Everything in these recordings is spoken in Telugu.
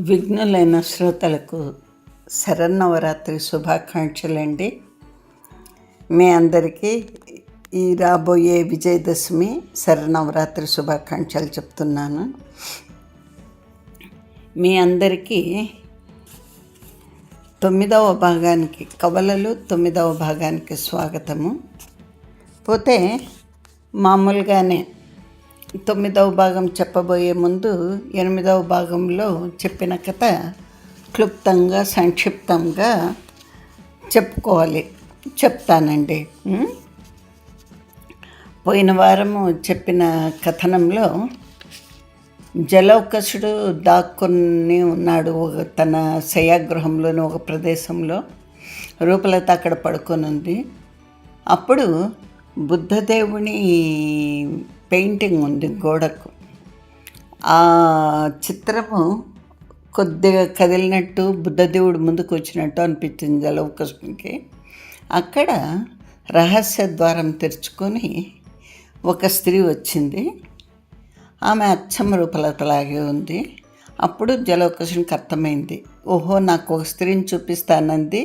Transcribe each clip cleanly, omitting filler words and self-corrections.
విఘ్నులైన శ్రోతలకు శరన్నవరాత్రి శుభాకాంక్షలండి. మీ అందరికీ ఈ రాబోయే విజయదశమి శరన్నవరాత్రి శుభాకాంక్షలు చెప్తున్నాను. మీ అందరికీ 9వ భాగానికి కవలలు 9వ భాగానికి స్వాగతము. పోతే మామూలుగానే 9వ భాగం చెప్పబోయే ముందు 8వ భాగంలో చెప్పిన కథ క్లుప్తంగా సంక్షిప్తంగా చెప్తానండి. పోయిన వారము చెప్పిన కథనంలో జలౌకసుడు దాక్కుని ఉన్నాడు తన శయాగృహంలోని ఒక ప్రదేశంలో. రూపలత అక్కడ పడుకొని ఉంది. అప్పుడు బుద్ధదేవుని పెయింటింగ్ ఉంది గోడకు. ఆ చిత్రము కొద్దిగా కదిలినట్టు బుద్ధదేవుడు ముందుకు వచ్చినట్టు అనిపించింది జలౌకసునికి. అక్కడ రహస్య ద్వారం తెరుచుకొని ఒక స్త్రీ వచ్చింది. ఆమె అచ్చం రూపలతలాగే ఉంది. అప్పుడు జలౌకసునికి అర్థమైంది, ఓహో నాకు ఒక స్త్రీని చూపిస్తానంది,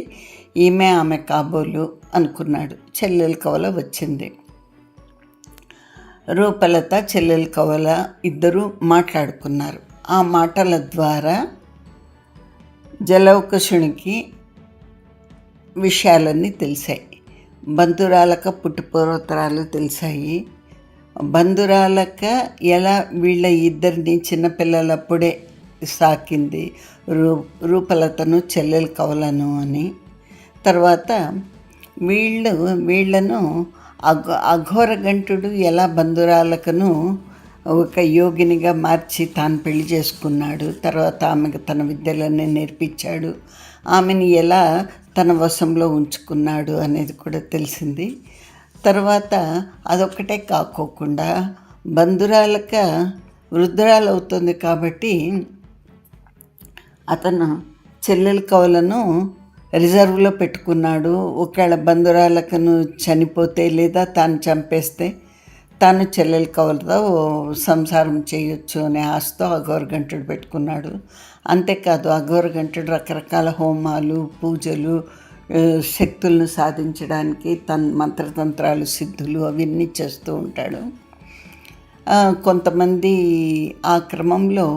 ఈమె ఆమె కాబోలు అనుకున్నాడు. చెల్లెలు కవల వచ్చింది. రూపలత చెల్లెలు కవల ఇద్దరూ మాట్లాడుకున్నారు. ఆ మాటల ద్వారా జలౌకసునికి విషయాలన్నీ తెలిసాయి. బంధురాలక పుట్టుపూర్వోత్తరాలు తెలిసాయి. బంధురాలక ఎలా వీళ్ళ ఇద్దరిని చిన్నపిల్లలప్పుడే సాకింది రూపలతను చెల్లెలు కవలను అని. తర్వాత వీళ్ళను అఘోరగంటుడు ఎలా బంధురాలకను ఒక యోగినిగా మార్చి తాను పెళ్లి చేసుకున్నాడు. తర్వాత ఆమెకు తన విద్యలన్నీ నేర్పించాడు. ఆమెను ఎలా తన వశంలో ఉంచుకున్నాడు అనేది కూడా తెలిసింది. తర్వాత అదొక్కటే కాకోకుండా బంధురాలక వృద్ధురాలు అవుతుంది కాబట్టి అతను చెల్లెల కవలను రిజర్వ్లో పెట్టుకున్నాడు. ఒకవేళ బంధురాలకను చనిపోతే లేదా తాను చంపేస్తే తాను చెల్లెల కవలతో సంసారం చేయొచ్చు అనే ఆశతో అఘోరగంటుడు పెట్టుకున్నాడు. అంతేకాదు అఘోరగంటుడు రకరకాల హోమాలు పూజలు శక్తులను సాధించడానికి తన మంత్రతంత్రాలు సిద్ధులు అవన్నీ చేస్తూ ఉంటాడు. కొంతమంది ఆ క్రమంలో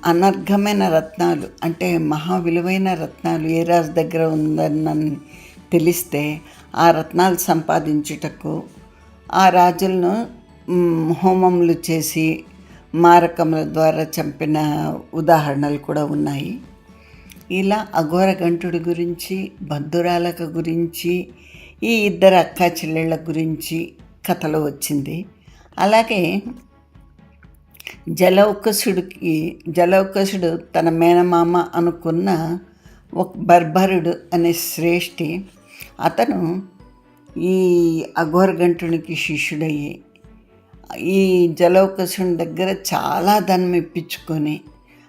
అనర్ఘమైన రత్నాలు అంటే మహా విలువైన రత్నాలు ఏ రాజు దగ్గర ఉందని తెలిస్తే ఆ రత్నాలు సంపాదించుటకు ఆ రాజులను హోమములు చేసి మారకముల ద్వారా చంపిన ఉదాహరణలు కూడా ఉన్నాయి. ఇలా అఘోరగంటుడి గురించి బంధురాలక గురించి ఈ ఇద్దరు అక్కా చెల్లెళ్ళ గురించి కథలో వచ్చింది. అలాగే జలౌకసుడు తన మేనమామ అనుకున్న ఒక బర్బరుడు అనే శ్రేష్ఠి, అతను ఈ అఘోరగంటునికి శిష్యుడయ్యి ఈ జలౌకసుని దగ్గర చాలా ధనం ఇప్పించుకొని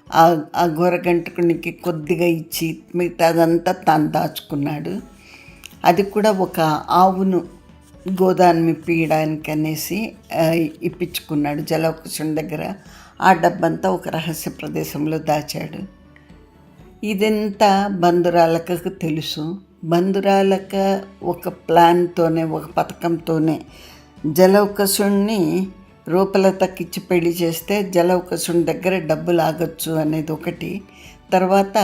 ఆ అఘోరగంటునికి కొద్దిగా ఇచ్చి మిగతాదంతా తాను దాచుకున్నాడు. అది కూడా ఒక ఆవును గోదాన్ని పీయడానికి అనేసి ఇప్పించుకున్నాడు జలౌకసుని దగ్గర. ఆ డబ్బంతా ఒక రహస్య ప్రదేశంలో దాచాడు. ఇదంతా బంధురాలకకు తెలుసు. బంధురాలక ఒక ప్లాన్తోనే ఒక పథకంతోనే జలౌకసుని రూపలతకిచ్చి పెళ్లి చేస్తే జలౌకసుని దగ్గర డబ్బులు ఆగొచ్చు అనేది ఒకటి. తర్వాత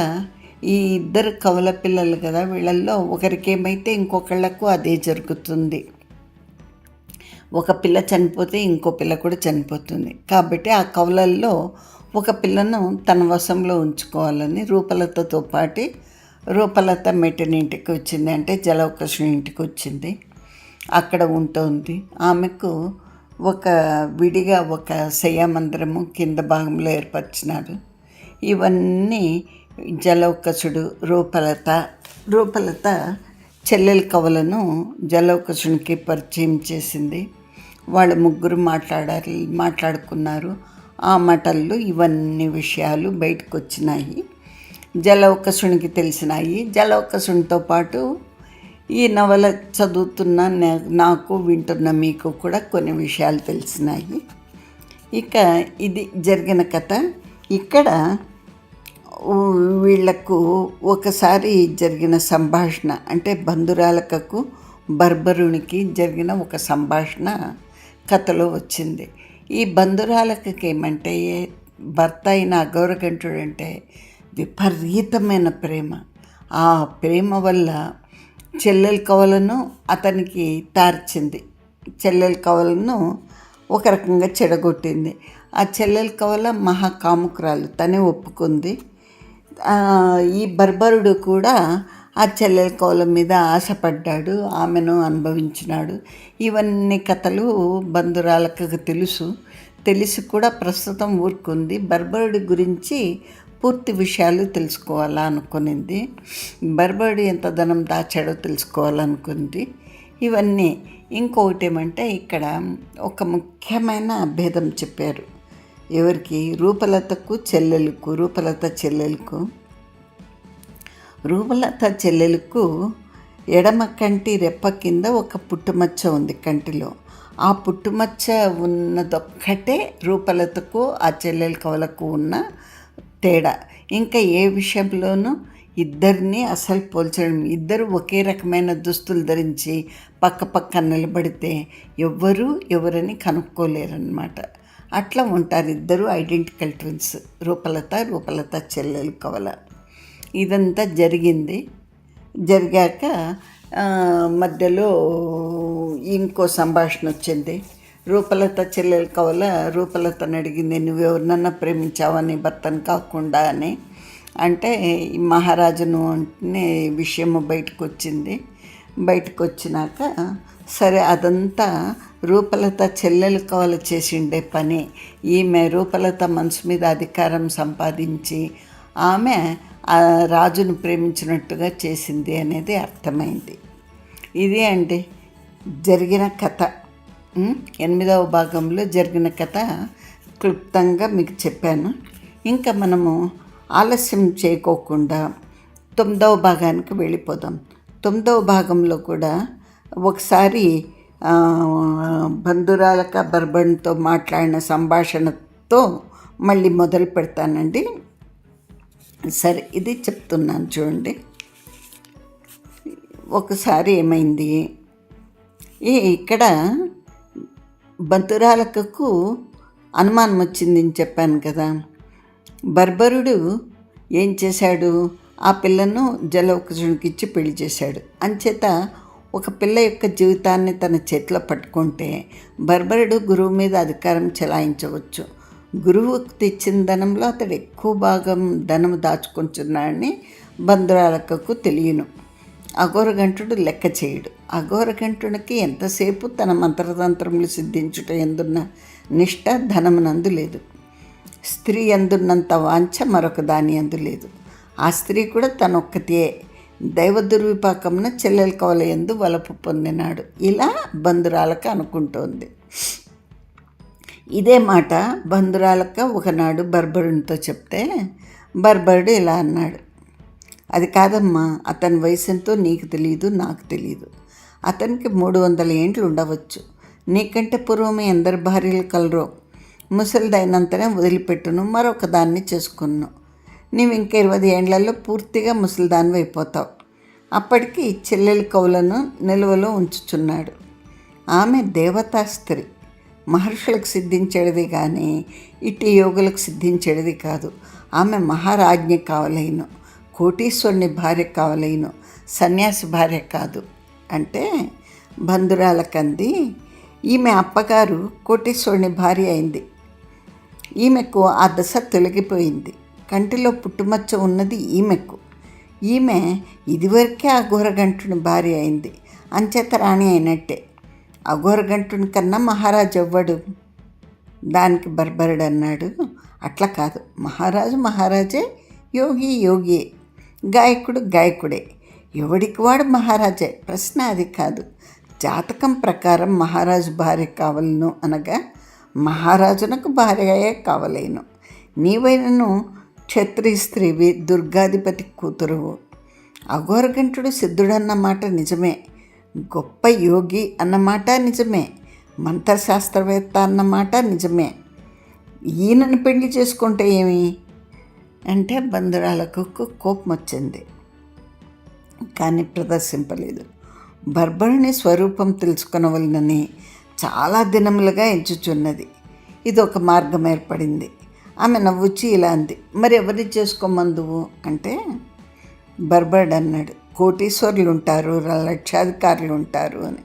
ఈ ఇద్దరు కవల పిల్లలు కదా, వీళ్ళల్లో ఒకరికేమైతే ఇంకొకళ్ళకు అదే జరుగుతుంది. ఒక పిల్ల చనిపోతే ఇంకో పిల్ల కూడా చనిపోతుంది. కాబట్టి ఆ కవలల్లో ఒక పిల్లను తన వశంలో ఉంచుకోవాలని రూపలతతో పాటు రూపలత మెట్టినింటికి వచ్చింది, అంటే జలౌకసుని ఇంటికి వచ్చింది. అక్కడ ఉంటుంది. ఆమెకు ఒక విడిగా ఒక శయ్యామందిరము కింద భాగంలో ఏర్పరిచినారు. ఇవన్నీ జలౌకసుడు రూపలత చెల్లెల కవలను జలౌకసునికి పరిచయం చేసింది. వాళ్ళు ముగ్గురు మాట్లాడుకున్నారు. ఆ మాటల్లో ఇవన్నీ విషయాలు బయటకు వచ్చినాయి, జలౌకసునికి తెలిసినాయి. జలౌకసునితో పాటు ఈ నవల చదువుతున్న నాకు వింటున్న మీకు కూడా కొన్ని విషయాలు తెలిసినాయి. ఇక ఇది జరిగిన కథ. ఇక్కడ వీళ్లకు ఒకసారి జరిగిన సంభాషణ, అంటే బంధురాలకకు బర్బరునికి జరిగిన ఒక సంభాషణ కథలో వచ్చింది. ఈ బంధురాలకకి ఏమంటే భర్త అయిన అఘోరకంఠుడంటే విపరీతమైన ప్రేమ. ఆ ప్రేమ వల్ల చెల్లెల కవలను అతనికి తార్చింది. చెల్లెల కవలను ఒక రకంగా చెడగొట్టింది. ఆ చెల్లెల కవల మహాకాముకురాలు, తనే ఒప్పుకుంది. ఈ బర్బరుడు కూడా ఆ చెల్లెల కవల మీద ఆశపడ్డాడు, ఆమెను అనుభవించినాడు. ఇవన్నీ కథలు బంధురాలకు తెలిసి కూడా ప్రస్తుతం ఊరుకుంది. బర్బరుడి గురించి పూర్తి విషయాలు తెలుసుకోవాలనుకునింది. బర్బరుడు ఎంత ధనం దాచాడో తెలుసుకోవాలనుకుంది. ఇవన్నీ. ఇంకొకటి ఏమంటే ఇక్కడ ఒక ముఖ్యమైన భేదం చెప్పారు. ఎవరికి? రూపలతకు చెల్లెలకు. రూపలత చెల్లెలకు ఎడమ కంటి రెప్ప కింద ఒక పుట్టుమచ్చ ఉంది కంటిలో. ఆ పుట్టుమచ్చ ఉన్నదొక్కటే రూపలతకు ఆ చెల్లెల కవలకు ఉన్న తేడా. ఇంకా ఏ విషయంలోనూ ఇద్దరిని అసలు పోల్చడం. ఇద్దరు ఒకే రకమైన దుస్తులు ధరించి పక్క నిలబడితే ఎవరని కనుక్కోలేరన్నమాట. అట్లా ఉంటారు ఇద్దరు ఐడెంటికల్ ట్విన్స్, రూపలత చెల్లెలు కవల. ఇదంతా జరిగాక మధ్యలో ఇంకో సంభాషణ వచ్చింది. రూపలత చెల్లెలు కవల రూపలతను అడిగింది, నువ్వెవరినన్నా ప్రేమించావని భర్తను కాకుండా అని. అంటే మహారాజును అంటే విషయము బయటకు వచ్చింది. బయటకు వచ్చినాక సరే, అదంతా రూపలత చెల్లెలు కవల చేసిండే పని. ఈమె రూపలత మనసు మీద అధికారం సంపాదించి ఆమె ఆ రాజును ప్రేమించినట్టుగా చేసింది అనేది అర్థమైంది. ఇది అండి జరిగిన కథ. 8వ భాగంలో జరిగిన కథ క్లుప్తంగా మీకు చెప్పాను. ఇంకా మనము ఆలస్యం చేయకోకుండా 9వ భాగానికి వెళ్ళిపోదాం. 9వ భాగంలో కూడా ఒకసారి బంధురాలక బర్బన్తో మాట్లాడిన సంభాషణతో మళ్ళీ మొదలు పెడతానండి. సరే, ఇది చెప్తున్నాను చూడండి. ఒకసారి ఏమైంది, ఇక్కడ బంధురాలకకు అనుమానం వచ్చిందని చెప్పాను కదా. బర్బరుడు ఏం చేశాడు, ఆ పిల్లను జలౌకసునికి ఇచ్చి పెళ్లి చేశాడు. అంచేత ఒక పిల్ల యొక్క జీవితాన్ని తన చేతిలో పట్టుకుంటే బర్బరుడు గురువు మీద అధికారం చెలాయించవచ్చు. గురువుకు తెచ్చిన ధనంలో అతడు ఎక్కువ భాగం ధనం దాచుకుంటున్నాడని బంధురాలకకు తెలియను. అఘోరకంఠుడు లెక్క చేయడు. అఘోరకంఠునికి ఎంతసేపు తన మంత్రతంత్రములు సిద్ధించుట ఎందున్న నిష్ఠ ధనమునందు లేదు. స్త్రీ ఎందున్నంత వాంఛ మరొక దాని అందు లేదు. ఆ స్త్రీ కూడా తనొక్కతే దైవ దుర్విపాకమున చెల్లెల కవల యందు వలపు పొందినాడు. ఇలా బంధురాలక అనుకుంటోంది. ఇదే మాట బంధురాలక ఒకనాడు బర్బరునితో చెప్తే బర్బరుడు ఇలా అన్నాడు, అది కాదమ్మా, అతని వయసు ఎంతో నీకు తెలియదు, నాకు తెలియదు. అతనికి 300 ఏండ్లు ఉండవచ్చు. నీకంటే పూర్వమే ఎందరు భార్యలు కలరో. ముసలిదైనంతనే వదిలిపెట్టును, మరొక దాన్ని చేసుకున్నాను. నీవు ఇంక 20 ఏండ్లలో పూర్తిగా ముసలిదాన్ని అయిపోతావు. అప్పటికి చెల్లెలి కవులను నిలువలో ఉంచుచున్నాడు. ఆమె దేవతా స్త్రీ, మహర్షులకు సిద్ధించేది కానీ ఇటు యోగులకు సిద్ధించేది కాదు. ఆమె మహారాజ్ఞి కావలేను, కోటీశ్వరుని భార్య కావలేను, సన్యాసి భార్య కాదు. అంటే బంధురాలకంది, ఈమె అప్పగారు కోటీశ్వరుని భార్య అయింది. ఈమెకు ఆ దశ తొలగిపోయింది. కంటిలో పుట్టుమచ్చ ఉన్నది ఈమెకు. ఈమె ఇదివరకే అఘోరకంఠుని భార్య అయింది. అంచేత రాణి అయినట్టే. అఘోరకంఠుని కన్నా మహారాజు ఎవ్వడు? దానికి బర్బరుడు అన్నాడు, అట్లా కాదు, మహారాజు మహారాజే, యోగి యోగియే, గాయకుడు గాయకుడే, ఎవడికి వాడు మహారాజే. ప్రశ్న అది కాదు. జాతకం ప్రకారం మహారాజు భార్య కావలను అనగా మహారాజునకు భార్యయే కావలేను. నీవైనను క్షత్రియ స్త్రీవి, దుర్గాధిపతి కూతురువు. అఘోరకంఠుడు సిద్ధుడన్నమాట నిజమే, గొప్ప యోగి అన్నమాట నిజమే, మంత్రశాస్త్రవేత్త అన్నమాట నిజమే. ఈయనను పెళ్లి చేసుకుంటే ఏమి? అంటే బంధురాలకు కోపం వచ్చింది, కానీ ప్రదర్శింపలేదు. బర్బరుని స్వరూపం తెలుసుకొనవలనని చాలా దినములుగా ఎంచుచున్నది. ఇది ఒక మార్గం ఏర్పడింది. ఆమె నవ్వుచ్చి ఇలా అంది, మరి ఎవరిని చేసుకోమందువు అంటే బర్బర్డ్ అన్నాడు, కోటీశ్వరులు ఉంటారు, లక్షాధికారులు ఉంటారు అని.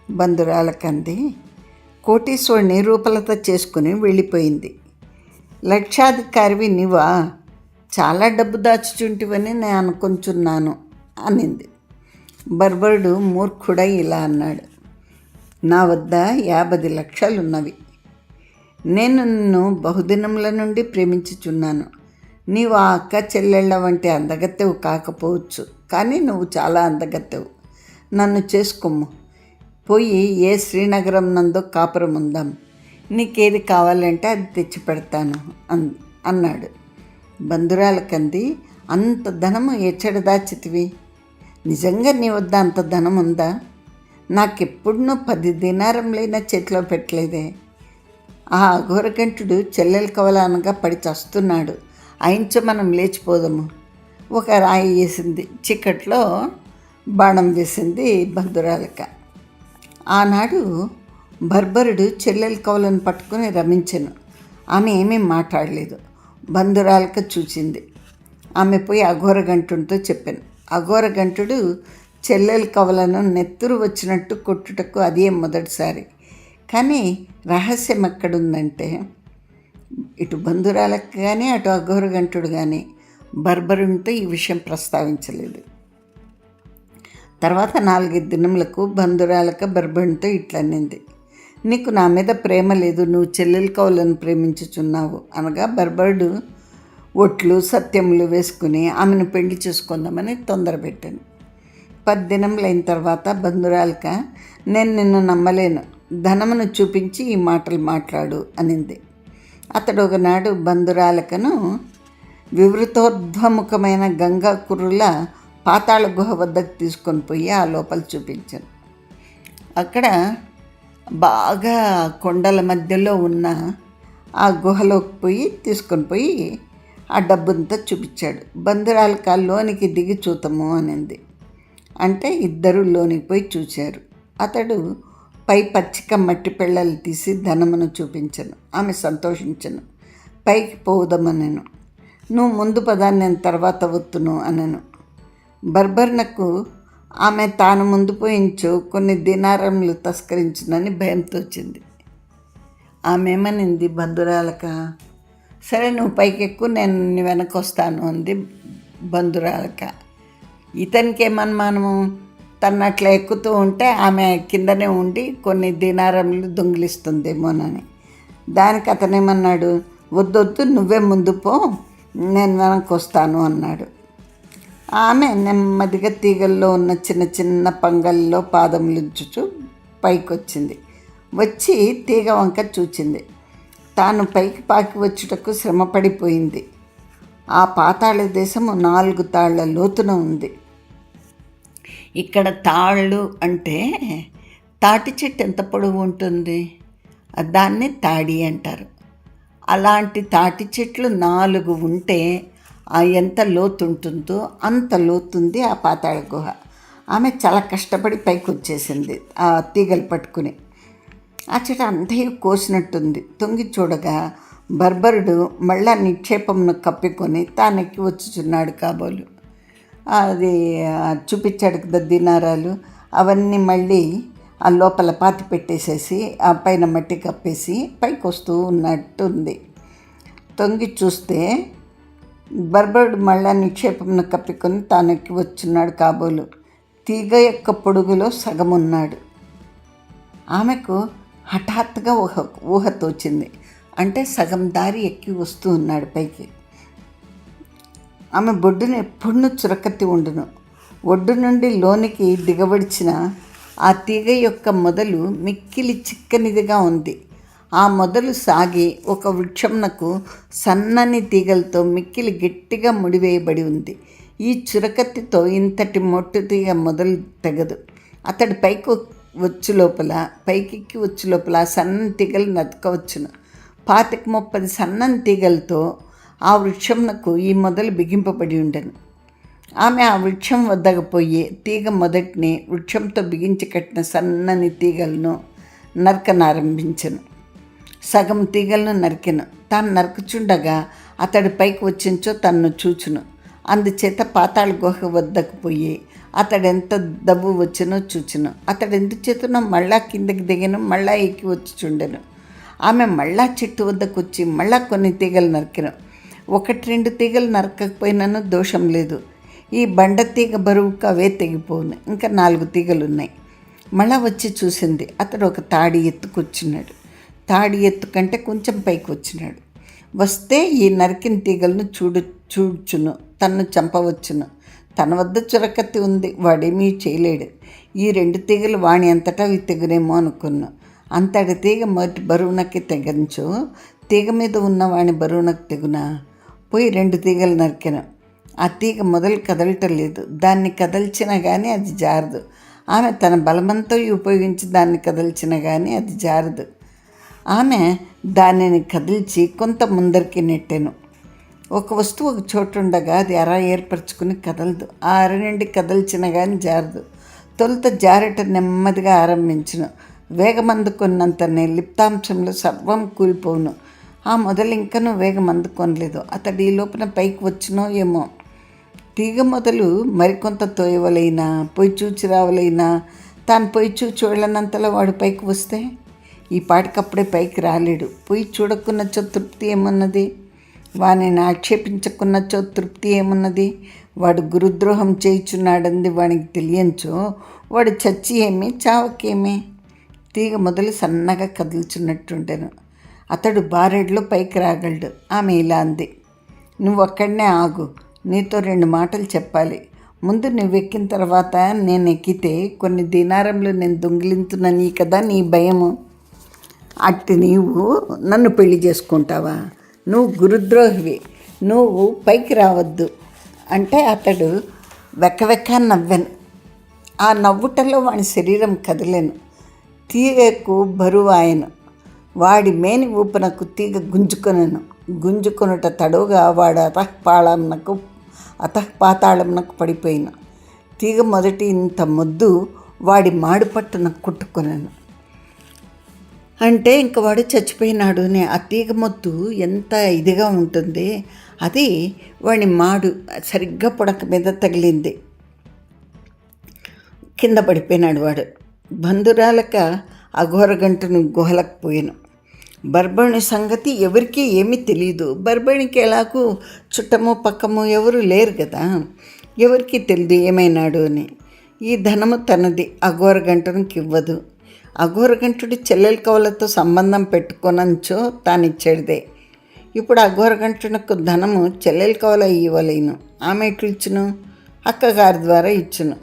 బంధురాలకంది, కోటీశ్వరుని రూపలత చేసుకుని వెళ్ళిపోయింది. లక్షాధికారివి నీవా? చాలా డబ్బు దాచుచుంటివని నేను అనుకుంటున్నాను అనింది. బర్బరుడు మూర్ఖుడై ఇలా అన్నాడు, నా వద్ద 50 లక్షలున్నవి. నేను నిన్ను బహుదినముల నుండి ప్రేమించుచున్నాను. నీవు ఆ అక్క చెల్లెళ్ళ వంటి అందగత్తెవు కాకపోవచ్చు, కానీ నువ్వు చాలా అందగత్తెవు. నన్ను చేసుకోము. పోయి ఏ శ్రీనగరం నందో కాపురం ఉందాం. నీకేది కావాలంటే అది తెచ్చి పెడతాను అన్నాడు. బంధురాలకంది, అంత ధనము ఎచ్చడ దాచితివి? నిజంగా నీ వద్ద అంత ధనం ఉందా? నాకెప్పుడునూ 10 దీనారంలైనా చేతిలో పెట్టలేదే. ఆ అఘోరకంఠుడు చెల్లెలు కవలానగా పడి చస్తున్నాడు. ఆయించ మనం లేచిపోదాము. ఒక రాయి వేసింది, చిక్కట్లో బాణం వేసింది బంధురాలక. ఆనాడు బర్బరుడు చెల్లెలు కవలను పట్టుకుని రమించెను. ఆమె ఏమీ మాట్లాడలేదు. బంధురాలక చూచింది. ఆమె పోయి అఘోరగంటుడితో చెప్పాను. అఘోరగంటుడు చెల్లెలు కవలను నెత్తురు వచ్చినట్టు కొట్టుటకు అదే మొదటిసారి. కానీ రహస్యం ఎక్కడుందంటే, ఇటు బంధురాలకు కానీ అటు అఘోరగంటుడు కానీ బర్బరునితో ఈ విషయం ప్రస్తావించలేదు. తర్వాత 4 దినములకు బంధురాలక బర్బరునితో ఇట్లనింది, నీకు నా మీద ప్రేమ లేదు, నువ్వు చెల్లెలు కవులను ప్రేమించుచున్నావు అనగా బర్బరుడు ఒట్లు సత్యములు వేసుకుని ఆమెను పెళ్లి చేసుకుందామని తొందరపెట్టాను. 10 దినములైన తర్వాత బంధురాలక, నేను నిన్ను నమ్మలేను, ధనమును చూపించి ఈ మాటలు మాట్లాడు అనింది. అతడు ఒకనాడు బంధురాలకను వివృతోద్భముఖమైన గంగా కుర్రుల పాతాళ గుహ వద్దకు తీసుకొని పోయి ఆ లోపల చూపించాను. అక్కడ బాగా కొండల మధ్యలో ఉన్న ఆ గుహలోకి పోయి తీసుకొని పోయి ఆ డబ్బుంతా చూపించాడు. బంధురాలక లోనికి దిగి చూతము అనింది. అంటే ఇద్దరు లోనికి పోయి చూశారు. అతడు పై పచ్చిక మట్టి పెళ్ళలు తీసి ధనమును చూపించను. ఆమె సంతోషించను. పైకి పోదామనెను. నువ్వు ముందు పదా, నేను తర్వాత వత్తును అనెను. బర్బర్నకు ఆమె తాను ముందు పోయించు కొన్ని దినారములు తస్కరించునని భయంతో వచ్చింది. ఆమె ఏమనింది బంధురాలక, సరే నువ్వు పైకెక్కు, నేను నీ వెనకొస్తాను అంది బంధురాలక. ఇతనికి ఏమనుమానము, తను అట్లా ఎక్కుతూ ఉంటే ఆమె కిందనే ఉండి కొన్ని దినారములు దొంగిలిస్తుందేమోనని. దానికి అతనేమన్నాడు, వద్దొద్దు, నువ్వే ముందు పో, నేను వెనక్కి వస్తాను అన్నాడు. ఆమె నెమ్మదిగా తీగల్లో ఉన్న చిన్న చిన్న పంగల్లో పాదములుంచుచు పైకి వచ్చింది. వచ్చి తీగ వంక చూచింది. తాను పైకి పాకి వచ్చుటకు శ్రమపడిపోయింది. ఆ పాతాళ దేశము 4 తాళ్ల లోతున ఉంది. ఇక్కడ తాళ్ళు అంటే తాటి చెట్టు ఎంత పొడవు ఉంటుంది, దాన్ని తాడి అంటారు. అలాంటి తాటి చెట్లు 4 ఉంటే ఎంత లోతు ఉంటుందో అంత లోతుంది ఆ పాతాళ గుహ. ఆమె చాలా కష్టపడి పైకి వచ్చేసింది ఆ తీగలు పట్టుకుని. ఆ చెట్టు అంతయు కోసినట్టుంది. తొంగి చూడగా బర్బరుడు మళ్ళా నిక్షేపంను కప్పికొని తానెక్కి వచ్చుచున్నాడు కాబోలు. అది చూపించాడు కదా దినారాలు, అవన్నీ మళ్ళీ ఆ లోపల పాతి పెట్టేసేసి ఆ పైన మట్టి కప్పేసి పైకి వస్తూ ఉన్నట్టుంది. తొంగి చూస్తే బర్బరుడు మళ్ళా నిక్షేపంను కప్పికొని తానెక్కి వచ్చున్నాడు కాబోలు. తీగ యొక్క పొడుగులో సగం ఉన్నాడు. ఆమెకు హఠాత్తుగా ఊహ తోచింది. అంటే సగం దారి ఎక్కి వస్తూ ఉన్నాడు పైకి. ఆమె బొడ్డును ఎప్పుడూ చురకత్తి ఉండును. ఒడ్డు నుండి లోనికి దిగబడిచిన ఆ తీగ యొక్క మొదలు మిక్కిలి చిక్కనిదిగా ఉంది. ఆ మొదలు సాగి ఒక వృక్షంనకు సన్నని తీగలతో మిక్కిలి గట్టిగా ముడివేయబడి ఉంది. ఈ చురకత్తితో ఇంతటి మొట్టు తీగ మొదలు తెగదు. అతడి పైకెక్కి వచ్చి లోపల ఆ సన్నని తీగలు నతకవచ్చును. 25-30 సన్నని తీగలతో ఆ వృక్షమునకు ఈ మొదలు బిగింపబడి ఉండెను. ఆమె ఆ వృక్షం వద్దకు పోయి తీగ మొదటిని వృక్షంతో బిగించి కట్టిన సన్నని తీగలను నరకనారంభించెను. సగం తీగలను నరికెను. తాను నరుకుచుండగా అతడి పైకి వచ్చించో తన్ను చూచును. అందుచేత పాతాళ గుహ వద్దకు పోయి అతడెంత దబ్బు వచ్చునో చూచును. అతడు ఎందుచేతనో మళ్ళా కిందకి దిగను, మళ్ళా ఎక్కి వచ్చుచుండెను. ఆమె మళ్ళా చెట్టు వద్దకు వచ్చి మళ్ళా కొన్ని తీగలు నరికెను. 1-2 తీగలు నరకకపోయినను దోషం లేదు. ఈ బండ తీగ బరువుకు అవే తెగిపోను. ఇంకా 4 తీగలున్నాయి. మళ్ళా వచ్చి చూసింది. అతడు ఒక తాడి ఎత్తుకొచ్చినాడు. తాడి ఎత్తు కంటే కొంచెం పైకి వచ్చినాడు. వస్తే ఈ నరికిన తీగలను చూచును, తన్ను చంపవచ్చును. తన వద్ద చురకత్తి ఉంది, వాడేమీ చేయలేడు. ఈ 2 తీగలు వాణి అంతటా అవి తెగునేమో అనుకున్నా. అంతటి తీగ మొదటి బరువునకి తెగంచు, తీగ మీద ఉన్న వాణి బరువునకు తెగునా. పోయి 2 తీగలు నరికెను. ఆ తీగ మొదలు కదలటం లేదు. దాన్ని కదల్చినా కానీ అది జారదు. ఆమె తన బలమంతా ఉపయోగించి దాన్ని కదల్చినా కానీ అది జారదు. ఆమె దానిని కదిల్చి కొంత ముందరికి నెట్టెను. ఒక వస్తువు ఒక చోటు ఉండగా అది అర ఏర్పరచుకుని కదలదు. ఆ అర నుండి కదల్చిన కానీ జారదు. తొలుత జారట నెమ్మదిగా ఆరంభించును. వేగమందుకున్నంతనే లిప్తాంశంలో సర్వం కూలిపోవును. ఆ మొదలు ఇంకనూ వేగం అందుకోనలేదు. అతడు ఈ లోపల పైకి వచ్చినో ఏమో. తీగ మొదలు మరికొంత తోయవలైనా, పొయ్యి చూచి రావలైనా, తాను పొయ్యి చూచి వెళ్ళనంతలో వాడు పైకి వస్తే ఈ పాటికప్పుడే పైకి రాలేడు. పొయ్యి చూడకున్నచో తృప్తి ఏమున్నది? వానిని ఆక్షేపించకున్నచో తృప్తి ఏమున్నది? వాడు గురుద్రోహం చేయుచున్నాడంది వానికి తెలియంచో వాడు చచ్చి ఏమి చావకేమి. తీగ మొదలు సన్నగా కదులుచున్నట్టుండెను. అతడు బారెడ్లో పైకి రాగలడు. ఆమె ఇలా అంది, నువ్వు అక్కడనే ఆగు, నీతో 2 మాటలు చెప్పాలి. ముందు నువ్వు ఎక్కిన తర్వాత నేను ఎక్కితే కొన్ని దినారంలో నేను దొంగిలింతునని కదా నీ భయము. అట్టి నీవు నన్ను పెళ్లి చేసుకుంటావా? నువ్వు గురుద్రోహివి, నువ్వు పైకి రావద్దు అంటే అతడు వెక్కవెక్క నవ్వెను. ఆ నవ్వుటలో వాడి శరీరం కదిలేను. తీగకు బరువు ఆయను. వాడి మేని ఊపునకు తీగ గుంజుకొనెను. గుంజుకొనుట తడుగా వాడు అతఃపాతాళమునకు పడిపోయిన. తీగ మొదటి ఇంత మొద్దు వాడి మాడిపట్టున కుట్టుకొనెను. అంటే ఇంక వాడు చచ్చిపోయినాడు అని. ఆ తీగ మొద్దు ఎంత ఇదిగా ఉంటుంది. అది వాడి మాడు సరిగ్గా పుడక మీద తగిలింది. కింద పడిపోయినాడు వాడు. బంధురాలక అఘోరగంటను గుహలకు పోయాను. బర్బణి సంగతి ఎవరికీ ఏమీ తెలియదు. బర్బణికి ఎలాగూ చుట్టము పక్కము ఎవరు లేరు కదా, ఎవరికీ తెలియదు ఏమైనాడు అని. ఈ ధనము తనది, అఘోరగంటనికి ఇవ్వదు. అఘోరగంటుడి చెల్లెల కవులతో సంబంధం పెట్టుకొనంచో తానిచ్చేదే. ఇప్పుడు అఘోరగంటునకు ధనము చెల్లెల కవుల ఇవ్వలేను. ఆమె ఎట్లు ఇచ్చును? అక్కగారి ద్వారా ఇచ్చును.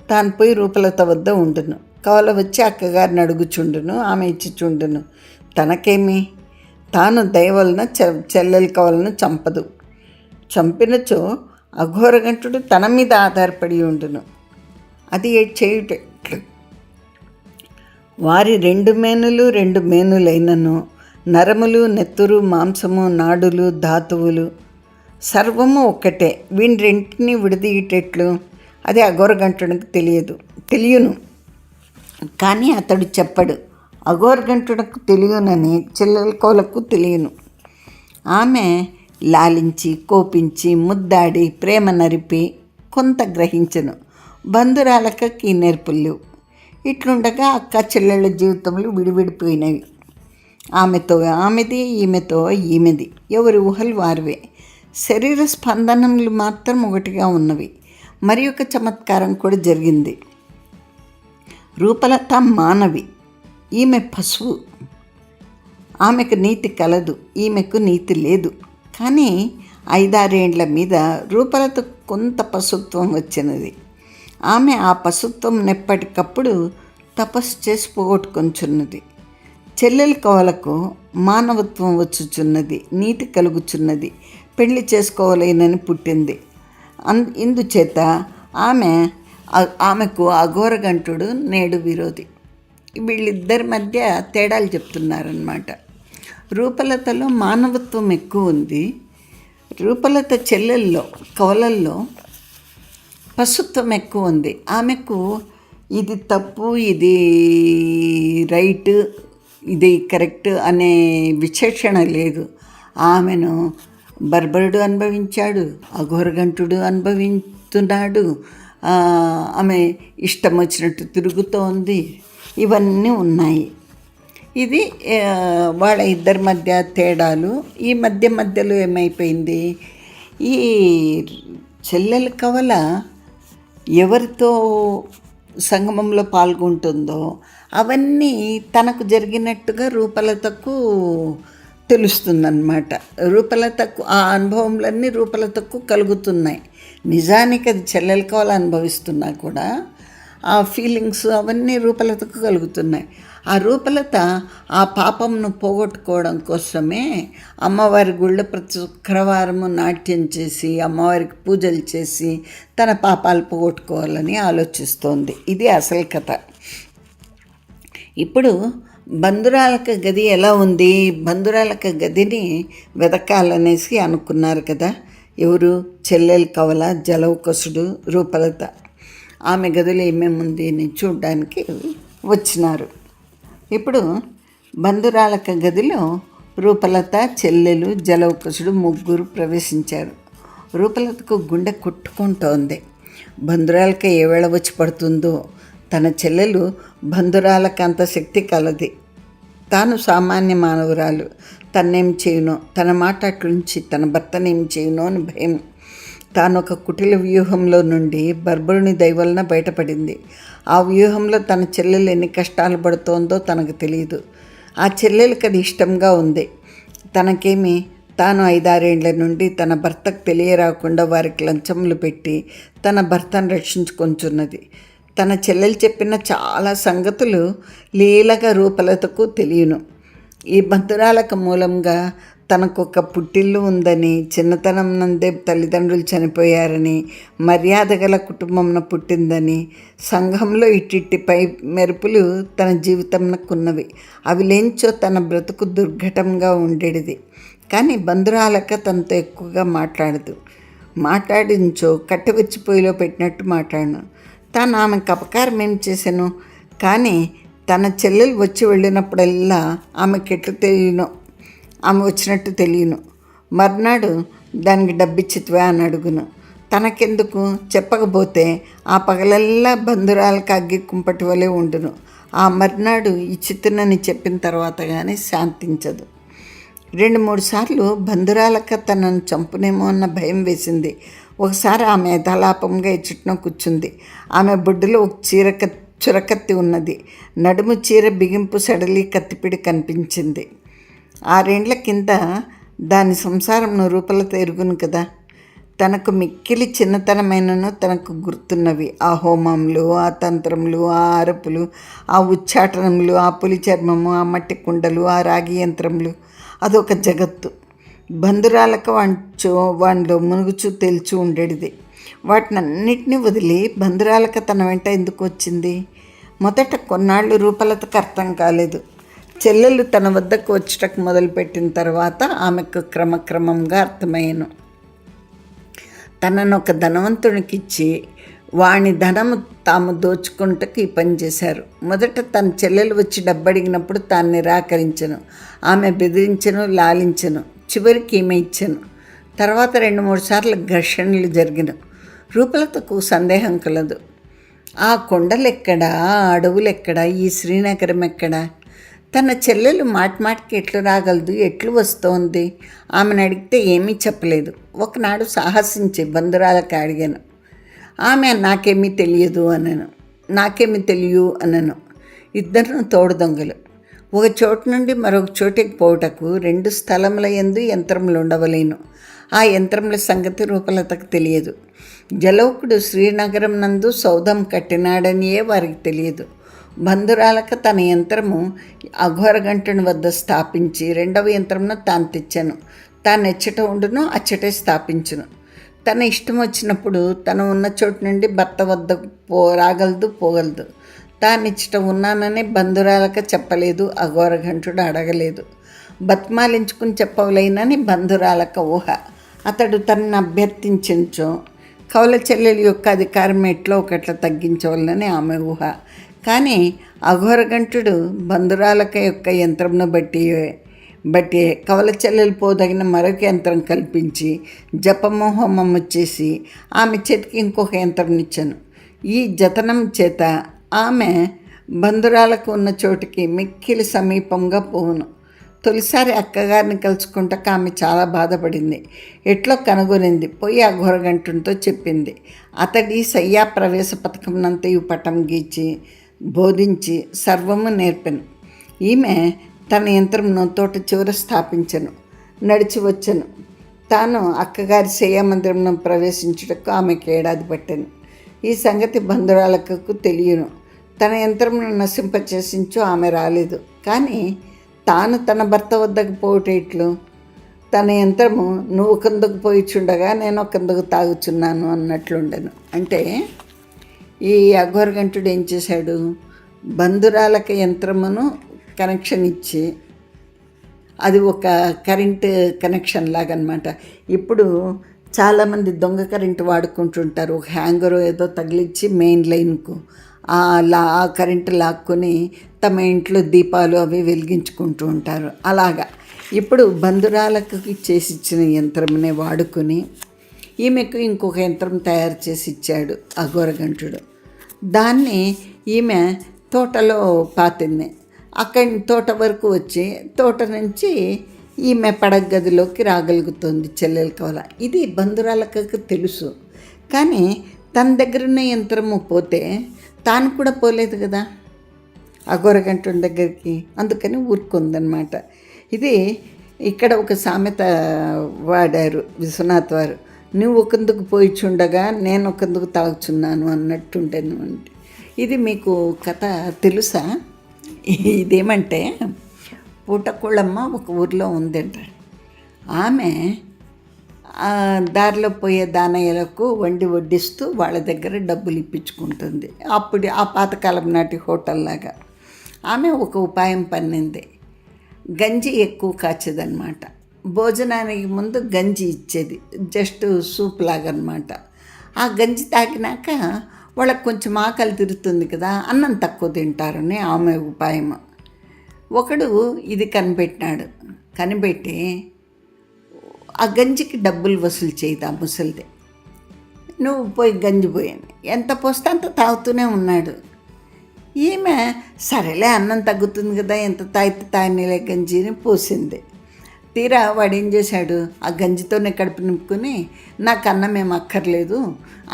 తాను పోయి రూపలత వద్ద ఉండును. కవల వచ్చి అక్కగారిని అడుగుచుండును, ఆమె ఇచ్చిచుండును. తనకేమి? తాను దయవలన చెల్లెల కవలను చంపదు. చంపినచో అఘోరగంటుడు తన మీద ఆధారపడి ఉండును. అది చేయుటట్లు వారి 2 మేనులు 2 మేనులైనను నరములు, నెత్తురు, మాంసము, నాడులు, ధాతువులు సర్వము ఒక్కటే. వీని రెంటిని విడదీయటెట్లు? అది అఘోరగంటునికి తెలియను. కానీ అతడు చెప్పడు. అఘోరగంటునకు తెలియనని చెల్లెల కోలకు తెలియను. ఆమె లాలించి, కోపించి, ముద్దాడి, ప్రేమ నరిపి కొంత గ్రహించను. బంధురాలకి నేర్పులు. ఇట్లుండగా అక్క చెల్లెళ్ళ జీవితములు విడివిడిపోయినవి. ఆమెతో ఆమెది, ఈమెతో ఈమెది. ఎవరి ఊహలు వారివే. శరీర స్పందనములు మాత్రం ఒకటిగా ఉన్నవి. మరి ఒక చమత్కారం కూడా జరిగింది. రూపలత మానవి, ఈమె పశువు. ఆమెకు నీతి కలదు, ఈమెకు నీతి లేదు. కానీ 5-6 ఏండ్ల మీద రూపలత కొంత పశుత్వం వచ్చినది. ఆమె ఆ పశుత్వం ఎప్పటికప్పుడు తపస్సు చేసి పోగొట్టుకొంచున్నది. చెల్లెల కవలకు మానవత్వం వచ్చుచున్నది, నీతి కలుగుచున్నది, పెళ్లి చేసుకోవాలేనని పుట్టింది. ఇందుచేత ఆమెకు అఘోరగంటుడు నేడు విరోధి. వీళ్ళిద్దరి మధ్య తేడాలు చెప్తున్నారన్నమాట. రూపలతలో మానవత్వం ఎక్కువ ఉంది, రూపలత చెల్లెల్లో కవలల్లో పశుత్వం ఎక్కువ ఉంది. ఆమెకు ఇది తప్పు, ఇది రైట్, ఇది కరెక్ట్ అనే విచక్షణ లేదు. ఆమెను బర్బరుడు అనుభవించాడు, అఘోరగంటుడు అనుభవిస్తున్నాడు, ఆమె ఇష్టం వచ్చినట్టు తిరుగుతోంది, ఇవన్నీ ఉన్నాయి. ఇది వాళ్ళ ఇద్దరి మధ్య తేడాలు. ఈ మధ్యలో ఏమైపోయింది, ఈ చెల్లెల కవల ఎవరితో సంగమంలో పాల్గొంటుందో అవన్నీ తనకు జరిగినట్టుగా రూపలతకు తెలుస్తుందన్నమాట. రూపలతకు ఆ అనుభవములన్నీ రూపలతకు కలుగుతున్నాయి. నిజానికి అది చెల్లెల కవల అనుభవిస్తున్నా కూడా ఆ ఫీలింగ్స్ అవన్నీ రూపలతకు కలుగుతున్నాయి. ఆ రూపలత ఆ పాపంను పోగొట్టుకోవడం కోసమే అమ్మవారి గుళ్ళో ప్రతి శుక్రవారము నాట్యం చేసి అమ్మవారికి పూజలు చేసి తన పాపాలు పోగొట్టుకోవాలని ఆలోచిస్తోంది. ఇది అసలు కథ. ఇప్పుడు బంధురాలక గది ఎలా ఉంది? బంధురాలక గదిని వెతకాలనేసి అనుకున్నారు కదా ఎవరు? చెల్లెల కవల, జలౌకసుడు, రూపలత. ఆమె గదిలో ఏమేమి ఉంది అని చూడడానికి వచ్చినారు. ఇప్పుడు బంధురాలక గదిలో రూపలత, చెల్లెలు, జలౌకసుడు ముగ్గురు ప్రవేశించారు. రూపలతకు గుండె కొట్టుకుంటోంది. బంధురాలక ఏ వేళ వచ్చి పడుతుందో. తన చెల్లెలు బంధురాలకు అంత శక్తి కలది. తాను సామాన్య మానవురాలు, తన్నేం చేయనో, తన మాట అట్లుంచి తన భర్తనేం చేయనో అని భయం. తాను ఒక కుటిల వ్యూహంలో నుండి బర్బరుని దయవలన బయటపడింది. ఆ వ్యూహంలో తన చెల్లెలు ఎన్ని కష్టాలు పడుతోందో తనకు తెలియదు. ఆ చెల్లెలకి అది ఇష్టంగా ఉంది. తనకేమి తాను 5-6 ఏళ్ల నుండి తన భర్తకు తెలియరాకుండా వారికి లంచములు పెట్టి తన భర్తను రక్షించుకొంచున్నది. తన చెల్లెలు చెప్పిన చాలా సంగతులు లీలగా రూపలతకు తెలియను. ఈ బంధురాలకు మూలంగా తనకొక పుట్టిల్లు ఉందని, చిన్నతనం నందే తల్లిదండ్రులు చనిపోయారని, మర్యాద గల కుటుంబంలో పుట్టిందని, సంఘంలో ఇట్టిపై మెరుపులు తన జీవితంకున్నవి. అవి లేంచో తన బ్రతుకు దుర్ఘటంగా ఉండేది. కానీ బంధురాలక తనతో ఎక్కువగా మాట్లాడదు. మాట్లాడించో కట్టెవచ్చిపోయిలో పెట్టినట్టు మాట్లాడను. తాను ఆమెకు అపకారం ఏం చేశాను? కానీ తన చెల్లెలు వచ్చి వెళ్ళినప్పుడల్లా ఆమెకి ఎట్లు తెలియను, ఆమె వచ్చినట్టు తెలియను. మర్నాడు దానికి డబ్బిచ్చిత్వా అని అడుగును. తనకెందుకు చెప్పకపోతే ఆ పగలల్లా బంధురాలకు అగ్గి కుంపటి వలె ఉండును. ఆ మర్నాడు ఇచ్చితునని చెప్పిన తర్వాత కానీ శాంతించదు. 2-3 సార్లు బంధురాలక తనను చంపునేమో అన్న భయం వేసింది. ఒకసారి ఆమె యథాలాపంగా ఇచ్చుట్నో కూర్చుంది. ఆమె బొడ్డులో ఒక చురకత్తి ఉన్నది. నడుము చీర బిగింపు సడలి కత్తిపిడి కనిపించింది. 6 ఏండ్ల కింద దాని సంసారంను రూపలత ఎరుగును కదా. తనకు మిక్కిలి చిన్నతనమైనను తనకు గుర్తున్నవి. ఆ హోమములు, ఆ తంత్రములు, ఆ అరుపులు, ఆ ఉచ్చాటనములు, ఆ పులి చర్మము, ఆ మట్టి కుండలు, ఆ రాగి యంత్రములు, అదొక జగత్తు. బంధురాలక వాటిలో మునుగుచూ తేల్చు ఉండేది. వాటినన్నిటినీ వదిలి బంధురాలక తన వెంట ఎందుకు వచ్చింది? మొదట కొన్నాళ్ళు రూపలతకు అర్థం కాలేదు. చెల్లెలు తన వద్దకు వచ్చటకు మొదలుపెట్టిన తర్వాత ఆమెకు క్రమక్రమంగా అర్థమయ్యను. తనను ఒక ధనవంతునికిచ్చి వాని ధనము తాము దోచుకుంటకు ఈ పని చేశారు. మొదట తన చెల్లెలు వచ్చి డబ్బడిగినప్పుడు తాను నిరాకరించను. ఆమె బెదిరించను, లాలించను. చివరికి ఈమె ఇచ్చను. తర్వాత 2-3 సార్లు ఘర్షణలు జరిగిన. రూపలతకు సందేహం కలదు. ఆ కొండలెక్కడా, ఆ అడవులెక్కడా, ఈ శ్రీనగరం ఎక్కడా? తన చెల్లెలు మాటిమాటికి ఎట్లు రాగలదు, ఎట్లు వస్తోంది? ఆమెను అడిగితే ఏమీ చెప్పలేదు. ఒకనాడు సాహసించి బంధురాలకి అడిగాను. ఆమె నాకేమీ తెలియదు అనను. నాకేమీ తెలియదు అనను. ఇద్దరు తోడు దొంగలు. ఒక చోటు నుండి మరొక చోటికి పోవుటకు 2 స్థలముల యందు యంత్రములు ఉండవలేను. ఆ యంత్రముల సంగతి రూపలతకు తెలియదు. జలౌకుడు శ్రీనగరం నందు సౌధం కట్టినాడనియే వారికి తెలియదు. బంధురాలక తన యంత్రము అఘోరగంటుని వద్ద స్థాపించి 2వ యంత్రమును తాను తెచ్చాను. తాను ఎచ్చట ఉండును, అచ్చటే స్థాపించును. తన ఇష్టం వచ్చినప్పుడు తను ఉన్న చోటు నుండి భర్త వద్ద రాగలదు, పోగలదు. తానిచ్చట ఉన్నానని బంధురాలక చెప్పలేదు. అఘోరఘంటుడు అడగలేదు. బతిమాలించుకుని చెప్పవలేనని బంధురాలక ఊహ. అతడు తనని అభ్యర్థించో కవల చెల్లెలి యొక్క అధికారం ఎట్లో ఒకట్లా తగ్గించవాలని ఆమె ఊహ. కానీ అఘోరగంటుడు బంధురాలక యొక్క యంత్రంను బట్టి కవల చెల్లెలు పోదగిన మరొక యంత్రం కల్పించి జపము హోమము చేసి ఆమె చేతికి ఇంకొక యంత్రం ఇచ్చాను. ఈ జతనం చేత ఆమె బంధురాలకు ఉన్న చోటుకి మిక్కిలి సమీపంగా పోవును. తొలిసారి అక్కగారిని కలుసుకుంటాక ఆమె చాలా బాధపడింది. ఎట్లో కనుగొనింది. పోయి ఆ ఘోరగంటునితో చెప్పింది. అతడి సయ్యా ప్రవేశ పథకంనంతయు పటం గీచి బోధించి సర్వము నేర్పెను. ఈమె తన యంత్రంను తోట చివర స్థాపించను. నడిచి వచ్చను. తాను అక్కగారి శయ్యా మందిరంను ప్రవేశించుటకు ఆమెకు ఏడాది పట్టాను. ఈ సంగతి బంధురాలకు తెలియను. తన యంత్రంను నశింపచేసించు ఆమె రాలేదు. కానీ తాను తన భర్త వద్దకు పోయేట్లు తన యంత్రము నువ్వు కిందకు పోయిచుండగా నేను ఒకందుకు తాగుచున్నాను అన్నట్లుండెను. అంటే ఈ అఘోరగంటుడు ఏం చేశాడు, బంధురాలక యంత్రమును కనెక్షన్ ఇచ్చి అది ఒక కరెంట్ కనెక్షన్ లాగా అనమాట. ఇప్పుడు చాలామంది దొంగ కరెంటు వాడుకుంటుంటారు. ఒక హ్యాంగర్ ఏదో తగిలించి మెయిన్ లైన్కు ఆ కరెంటు లాక్కొని తమ ఇంట్లో దీపాలు అవి వెలిగించుకుంటూ ఉంటారు. అలాగా ఇప్పుడు బంధురాలకు చేసి ఇచ్చిన యంత్రమునే వాడుకొని ఈమెకు ఇంకొక యంత్రం తయారు చేసి ఇచ్చాడు అఘోరగంటుడు. దాన్ని ఈమె తోటలో పాతింది. అక్కడి తోట వరకు వచ్చి తోట నుంచి ఈమె పడగ గదిలోకి రాగలుగుతుంది చెల్లెల కవల. ఇది బంధురాలకు తెలుసు. కానీ తన దగ్గరున్న యంత్రము పోతే తాను కూడా పోలేదు కదా అఘోరగంటుని దగ్గరికి. అందుకని ఊరుకుందనమాట. ఇది ఇక్కడ ఒక సామెత వాడారు విశ్వనాథ్ వారు. నువ్వు ఒకందుకు పోయిచుండగా నేను ఒకందుకు తాగుచున్నాను అన్నట్టుంటాను. అంటే ఇది మీకు కథ తెలుసా? ఇదేమంటే పూటకోళ్ళమ్మ ఒక ఊరిలో ఉందంట. ఆమె దారిలో పోయే దానయ్యలకు వండి వడ్డిస్తూ వాళ్ళ దగ్గర డబ్బులు ఇప్పించుకుంటుంది. అప్పుడు ఆ పాతకాలం నాటి హోటల్ లాగా ఆమె ఒక ఉపాయం పన్నింది. గంజి ఎక్కువ కాచేదన్నమాట. భోజనానికి ముందు గంజి ఇచ్చేది, జస్ట్ సూప్ లాగా అనమాట. ఆ గంజి తాగినాక వాళ్ళకి కొంచెం ఆకలి తిరుగుతుంది కదా, అన్నం తక్కువ తింటారని ఆమె ఉపాయం. ఒకడు ఇది కనిపెట్టినాడు. కనిపెట్టి ఆ గంజికి డబ్బులు వసూలు చేయదు ఆ ముసలిది. నువ్వు పోయి గంజి పోయాను ఎంత పోస్తే అంత తాగుతూనే ఉన్నాడు. ఈమె సరేలే అన్నం తగ్గుతుంది కదా, ఎంత తాగితే తాగినలే గంజిని పోసింది. తీరా వాడు ఏం చేశాడు, ఆ గంజితోనే కడుపు నింపుకొని నాకు అన్నం ఏం అక్కర్లేదు,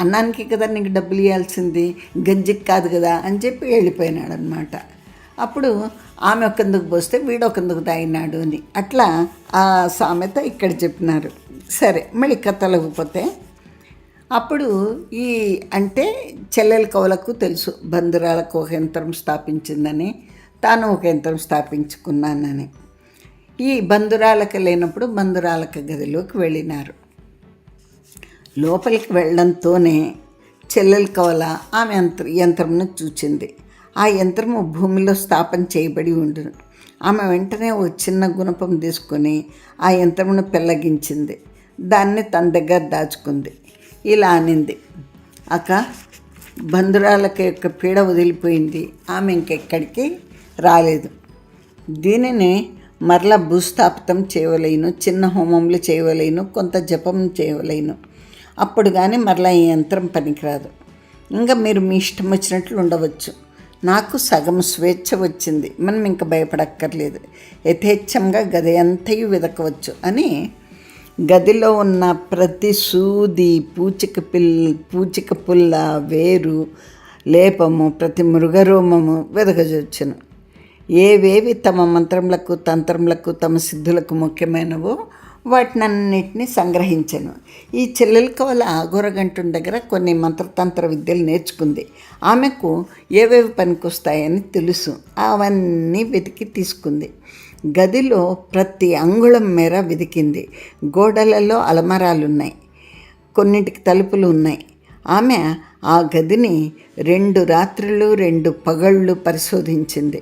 అన్నానికి కదా నీకు డబ్బులు ఇవ్వాల్సింది, గంజికి కాదు కదా అని చెప్పి వెళ్ళిపోయినాడు అనమాట. అప్పుడు ఆమె ఒకందుకు పోస్తే వీడు ఒకందుకు తాగినాడు అని అట్లా ఆ సామెత ఇక్కడ చెప్పినారు. సరే మళ్ళీ కథలకు పోతే అప్పుడు అంటే చెల్లెల కవులకు తెలుసు బంధురాలకు ఒక యంత్రం స్థాపించిందని, తాను ఒక యంత్రం స్థాపించుకున్నానని. ఈ బంధురాలకు లేనప్పుడు బంధురాలక గదిలోకి వెళ్ళినారు. లోపలికి వెళ్ళడంతోనే చెల్లెల కవల ఆమె యంత్రంను చూచింది. ఆ యంత్రము భూమిలో స్థాపన చేయబడి ఉండును. ఆమె వెంటనే ఒక చిన్న గుణపం తీసుకొని ఆ యంత్రమును పెళ్ళగించింది. దాన్ని తన దగ్గర దాచుకుంది. ఇలా అనింది, అక్క బంధురాలకి యొక్క పీడ వదిలిపోయింది, ఆమె ఇంకెక్కడికి రాలేదు. దీనిని మరలా భూస్థాపితం చేయవలేను, చిన్న హోమంలు చేయవలేను, కొంత జపం చేయవలేను. అప్పుడు కానీ మరలా ఈ యంత్రం పనికిరాదు. ఇంకా మీరు మీ ఇష్టం వచ్చినట్లు ఉండవచ్చు. నాకు సగం స్వేచ్ఛ వచ్చింది, మనం ఇంకా భయపడక్కర్లేదు, యథేచ్ఛంగా గది అంతయు వెదకవచ్చు అని గదిలో ఉన్న ప్రతి సూది, పూచిక పుల్ల, వేరు, లేపము, ప్రతి మృగరోమము వెదకజొచ్చును. ఏవేవి తమ మంత్రములకు, తంత్రములకు, తమ సిద్ధులకు ముఖ్యమైనవో వాటినన్నిటినీ సంగ్రహించను. ఈ చెల్లెల కవల అఘోరగంటుని దగ్గర కొన్ని మంత్రతంత్ర విద్యలు నేర్చుకుంది. ఆమెకు ఏవేవి పనికొస్తాయని తెలుసు. అవన్నీ వెతికి తీసుకుంది. గదిలో ప్రతి అంగుళం మేర వెతికింది. గోడలలో అలమరాలున్నాయి, కొన్నింటికి తలుపులు ఉన్నాయి. ఆమె ఆ గదిని 2 రాత్రులు 2 పగళ్ళు పరిశోధించింది.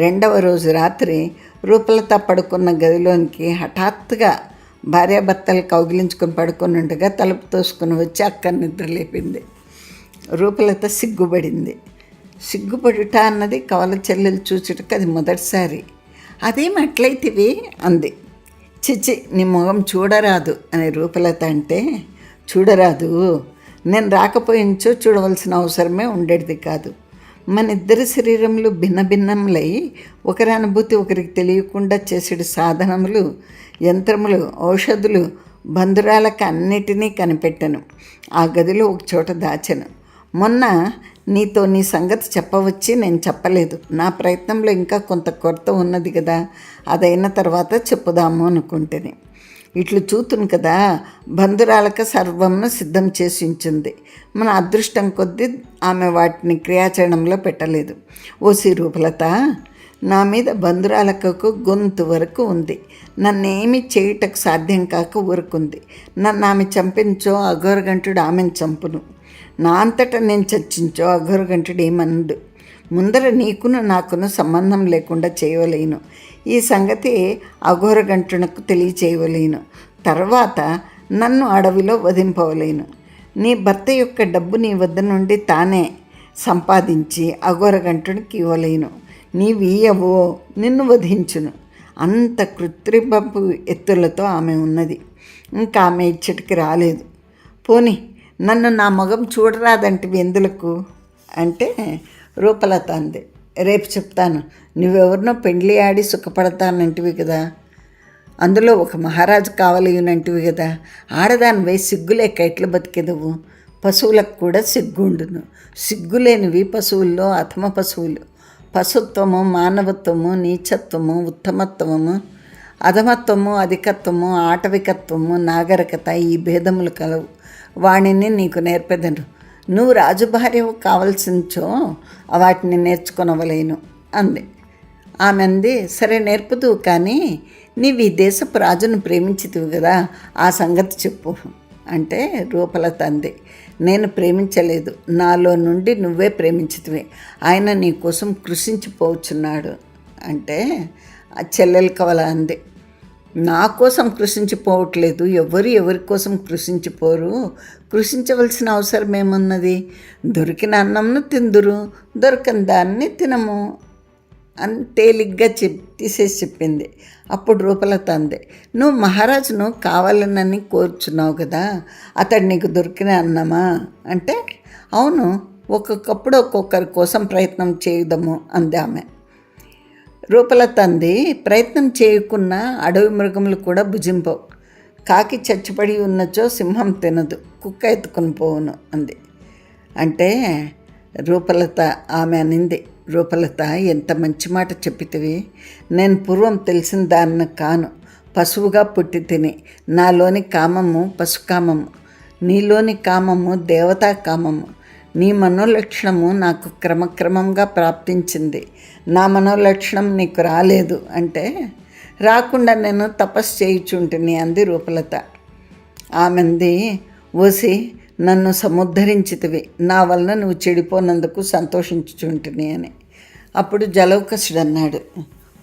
2వ రోజు రాత్రి రూపలత పడుకున్న గదిలోనికి హఠాత్తుగా భార్యాభర్తలు కౌగిలించుకొని పడుకొని ఉండగా తలుపు తోసుకొని వచ్చి అక్క నిద్ర లేపింది. రూపలత సిగ్గుపడింది. సిగ్గుపడుట అన్నది కవల చెల్లెలు చూచుటకు అది మొదటిసారి. అదేం అట్లయితివి అంది. చిచి, నీ మొహం చూడరాదు అని రూపలత అంటే, చూడరాదు, నేను రాకపోయించో చూడవలసిన అవసరమే ఉండేది కాదు. మన ఇద్దరి శరీరములు భిన్న భిన్నములై ఒకరి అనుభూతి ఒకరికి తెలియకుండా చేసేడు సాధనములు, యంత్రములు, ఔషధులు బంధురాలకు అన్నిటినీ కనిపెట్టను. ఆ గదిలో ఒక చోట దాచెను. మొన్న నీతో నీ సంగతి చెప్పవచ్చి నేను చెప్పలేదు. నా ప్రయత్నంలో ఇంకా కొంత కొరత ఉన్నది కదా, అదైన తర్వాత చెప్పుదాము అనుకుంటేనే. ఇట్లు చూతును కదా, బంధురాలకు సర్వమును సిద్ధం చేసి ఉంచింది. మన అదృష్టం కొద్దీ ఆమె వాటిని క్రియాచరణంలో పెట్టలేదు. ఓసి రూపలత, నా మీద బంధురాలకు గొంతు వరకు ఉంది. నన్నేమి చేయుటకు సాధ్యం కాక ఊరుకుంది. నన్ను ఆమె చంపించో అఘోరగంటుడు ఆమెను చంపును. నా అంతటా నేను చర్చించో అఘోరగంటుడు ఏమనుడు. ముందర నీకును నాకును సంబంధం లేకుండా చేయవలేను. ఈ సంగతి అఘోరగంటునకు తెలియచేయవలేను. తర్వాత నన్ను అడవిలో వధింపవలేను. నీ భర్త యొక్క డబ్బు నీ వద్ద నుండి తానే సంపాదించి అఘోరగంటునికి ఇవ్వలేను. నీవియ్యవో నిన్ను వధించును. అంత కృత్రిమపు ఎత్తులతో ఆమె ఉన్నది. ఇంకా ఆమె ఇచ్చటికి రాలేదు. పోని నన్ను నా మొగం చూడరాదంటివి ఎందులకు అంటే రూపలత అంది. రేపు చెప్తాను. నువ్వెవరినో పెండ్లి ఆడి సుఖపడతానంటివి కదా, అందులో ఒక మహారాజు కావలేనంటివి కదా. ఆడదానివై సిగ్గులేక ఎట్లా బతికెదవు? పశువులకు కూడా సిగ్గుండును. సిగ్గులేనివి పశువుల్లో అథమ పశువులు. పశుత్వము, మానవత్వము, నీచత్వము, ఉత్తమత్వము, అధమత్వము, అధికత్వము, ఆటవికత్వము, నాగరికత ఈ భేదములు కలవు. వాణిని నీకు నేర్పెదను. నువ్వు రాజుభార్య కావలసించో వాటిని నేర్చుకొనవలేను అంది. ఆమె అంది, సరే నేర్పుదు, కానీ నీవు ఈ దేశపు రాజును ప్రేమించితివి కదా, ఆ సంగతి చెప్పు అంటే రూపలత అంది. నేను ప్రేమించలేదు. నాలో నుండి నువ్వే ప్రేమించితివి. ఆయన నీ కోసం కృషించిపోవచ్చున్నాడు అంటే ఆ చెల్లెలు కవల అంది. నా కోసం కృషించిపోవట్లేదు. ఎవరి కోసం కృషించిపోరు. కృషించవలసిన అవసరం ఏమున్నది? దొరికిన అన్నంను తిందురు, దొరకని దాన్ని తినము అని తేలిగ్గా తీసేసి చెప్పింది. అప్పుడు రూపలత అంది, నువ్వు మహారాజును కావాలనని కోరుచున్నావు కదా, అతడు నీకు దొరికిన అన్నమా అంటే అవును, ఒక్కొక్కప్పుడు ఒక్కొక్కరి కోసం ప్రయత్నం చేయుదము అంది ఆమె. రూపలత అంది, ప్రయత్నం చేయకున్నా అడవి మృగములు కూడా భుజింపవు. కాకి చచ్చిపడి ఉన్నచో సింహం తినదు, కుక్క ఎత్తుకొని పోవును అంది. అంటే రూపలత ఆమె అనింది, రూపలత ఎంత మంచి మాట చెప్పితివి. నేను పూర్వం తెలిసిన దాన్ని కాను. పశువుగా పుట్టి తిని నాలోని కామము పశుకామము, నీలోని కామము దేవతా కామము. నీ మనోలక్షణము నాకు క్రమక్రమంగా ప్రాప్తించింది. నా మనోలక్షణం నీకు రాలేదు అంటే రాకుండా నేను తపస్సు చేయుచుంటిని అంది రూపలత. ఆమెంది, ఓసి నన్ను సముద్ధరించితివి, నా వలన నువ్వు చెడిపోనందుకు సంతోషించుచుంటిని అని. అప్పుడు జలౌకసుడు అన్నాడు,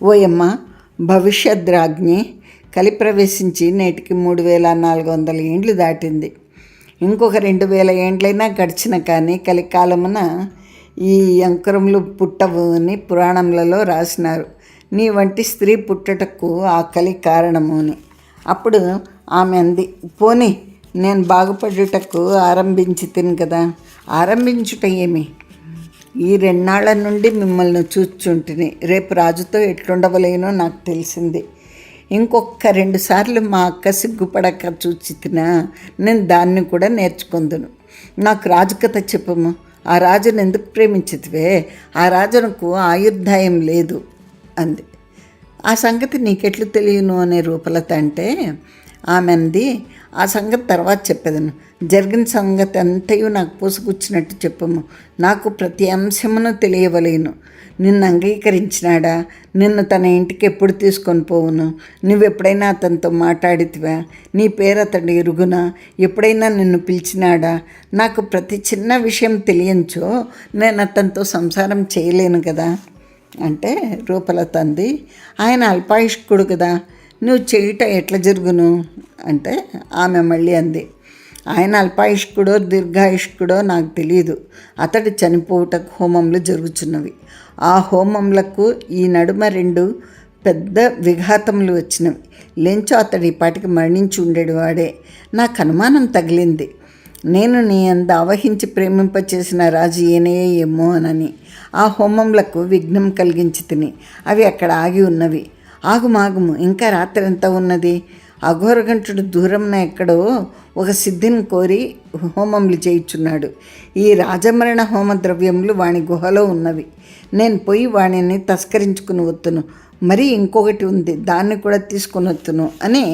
ఓయమ్మ, భవిష్యద్రాజ్ఞి కలి ప్రవేశించి నేటికి 3400 ఏండ్లు దాటింది. ఇంకొక 2000 ఏండ్లైనా గడిచిన కానీ కలికాలమున ఈ అంకురములు పుట్టవు అని పురాణములలో రాసినారు. నీ వంటి స్త్రీ పుట్టటకు ఆ కలి కారణము అని. అప్పుడు ఆమె అంది, పోనీ నేను బాగుపడుటకు ఆరంభించి తిని కదా. ఆరంభించుట ఏమి? ఈ 2 నాళ్ల నుండి మిమ్మల్ని చూచుంటిని. రేపు రాజుతో ఎట్లుండవలేనో నాకు తెలిసింది. ఇంకొక 2 సార్లు మా అక్క సిగ్గుపడక చూచి తినా నేను దాన్ని కూడా నేర్చుకుందును. నాకు రాజు కథ చెప్పము. ఆ రాజును ఎందుకు ప్రేమించితివే? ఆ రాజునకు ఆయుర్దాయం లేదు అంది. ఆ సంగతి నీకెట్లు తెలియను అనే రూపలత అంటే ఆమె అంది, ఆ సంగతి తర్వాత చెప్పేదను. జరిగిన సంగతి అంతయు నాకు పూసుకొచ్చినట్టు చెప్పము. నాకు ప్రతి అంశమును తెలియవలేను. నిన్ను అంగీకరించినాడా? నిన్ను తన ఇంటికి ఎప్పుడు తీసుకొని పోవును? నువ్వెప్పుడైనా అతనితో మాట్లాడితివా? నీ పేరు అతడు ఎరుగునా? ఎప్పుడైనా నిన్ను పిలిచినాడా? నాకు ప్రతి చిన్న విషయం తెలియంచో నేను అతనితో సంసారం చేయలేను కదా అంటే రూపలత అంది, ఆయన అల్పాయుష్కుడు కదా. నువ్వు చేయుట ఎట్లా జరుగును అంటే ఆమె మళ్ళీ అంది, ఆయన అల్పాయుష్కుడో దీర్ఘాయుష్కుడో నాకు తెలియదు. అతడు చనిపోవుటకు హోమంలు జరుగుతున్నవి. ఆ హోమములకు ఈ నడుమ 2 పెద్ద విఘాతములు వచ్చినవి. లేంచో అతడు ఈ పాటికి మరణించి ఉండేవాడే. నాకు అనుమానం తగిలింది. నేను నీ అంద ఆవహించి ప్రేమింపచేసిన రాజు ఈయనే ఏమో అనని ఆ హోమములకు విఘ్నం కలిగించి తిని అవి అక్కడ ఆగి ఉన్నవి. ఆగుమాగుము, ఇంకా రాత్రి ఎంత ఉన్నది? అఘోరగంటుడు దూరంన ఎక్కడో ఒక సిద్ధిని కోరి హోమములు చేయుచున్నాడు. ఈ రాజమరణ హోమ ద్రవ్యములు వాని గుహలో ఉన్నవి. నేను పోయి వాణిని తస్కరించుకుని వత్తును. మరి ఇంకొకటి ఉంది, దాన్ని కూడా తీసుకుని వత్తును అని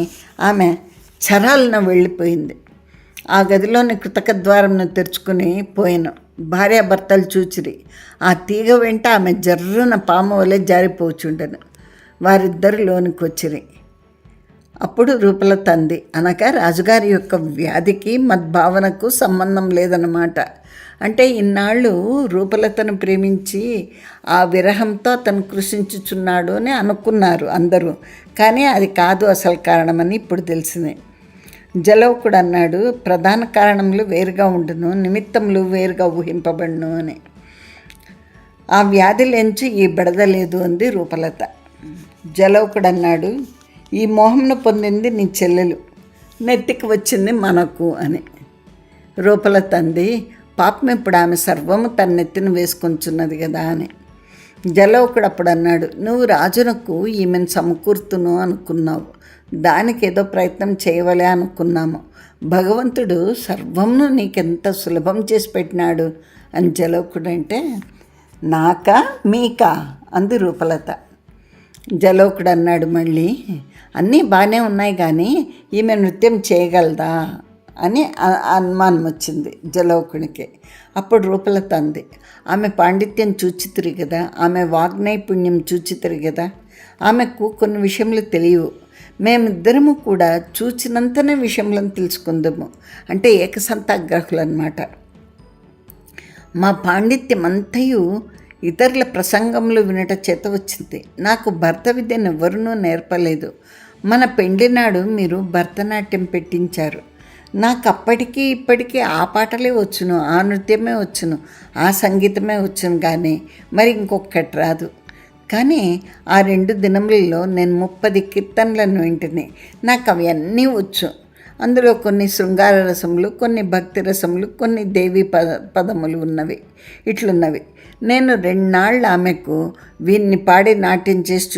ఆమె చరాలన వెళ్ళిపోయింది. ఆ గదిలోని కృతక ద్వారంను తెరుచుకుని పోయాను. భార్యాభర్తలు చూచిరి. ఆ తీగ వెంట ఆమె జర్రున పాము వలె జారిపోచుండెను. వారిద్దరు లోనికి వచ్చిరి. అప్పుడు రూపలత అంది, అనగా రాజుగారి యొక్క వ్యాధికి మద్భావనకు సంబంధం లేదన్నమాట. అంటే ఇన్నాళ్ళు రూపలతను ప్రేమించి ఆ విరహంతో అతను కృషించుచున్నాడు అని అనుకున్నారు అందరూ. కానీ అది కాదు అసలు కారణమని ఇప్పుడు తెలిసింది. జలౌకుడు అన్నాడు, ప్రధాన కారణములు వేరుగా ఉండును, నిమిత్తములు వేరుగా ఊహింపబడును అని. ఆ వ్యాధి లేంచి ఈ బెడదలేదు అంది రూపలత. జలౌకుడు అన్నాడు, ఈ మోహంను పొందింది నీ చెల్లెలు, నెత్తికి వచ్చింది మనకు అని. రూపలత అంది, పాపం ఇప్పుడు ఆమె సర్వము తన నెత్తిని వేసుకొంచున్నది కదా అని. జలౌకుడు అప్పుడు అన్నాడు, నువ్వు రాజునకు ఈమెను సమకూర్తును అనుకున్నావు, దానికి ఏదో ప్రయత్నం చేయవలే అనుకున్నాము. భగవంతుడు సర్వంను నీకెంత సులభం చేసి పెట్టినాడు అని జలౌకుడు అంటే, నాకా మీకా అంది రూపలత. జలౌకుడు అన్నాడు మళ్ళీ, అన్నీ బాగానే ఉన్నాయి కానీ ఈమె నృత్యం చేయగలదా అని అనుమానం వచ్చింది జలౌకునికి. అప్పుడు రూపలత అంది, ఆమె పాండిత్యం చూచితిరి కదా, ఆమె వాగ్నైపుణ్యం చూచితిరి కదా, ఆమెకు కొన్ని విషయములు తెలియవు. మేమిద్దరము కూడా చూచినంతనే విషయములను తెలుసుకుందాము. అంటే ఏకసంతాగ్రహులు అన్నమాట. మా పాండిత్యం అంతయు ఇతరుల ప్రసంగములు వినట చేత వచ్చింది. నాకు భర్త విద్యను ఎవరునూ నేర్పలేదు. మన పెండ్లి నాడు మీరు భరతనాట్యం పెట్టించారు. నాకు అప్పటికీ ఇప్పటికీ ఆ పాటలే వచ్చును, ఆ నృత్యమే వచ్చును, ఆ సంగీతమే వచ్చును, కానీ మరి ఇంకొకటి రాదు. కానీ ఆ 2 దినములలో నేను 30 కీర్తనలను వింటిని. నాకు అవి అన్నీ వచ్చు. అందులో కొన్ని శృంగార రసములు, కొన్ని భక్తి రసములు, కొన్ని దేవీ పదములు ఉన్నవి. ఇట్లున్నవి. నేను 2 నాళ్ళు ఆమెకు వీన్ని పాడి నాట్యం చేసి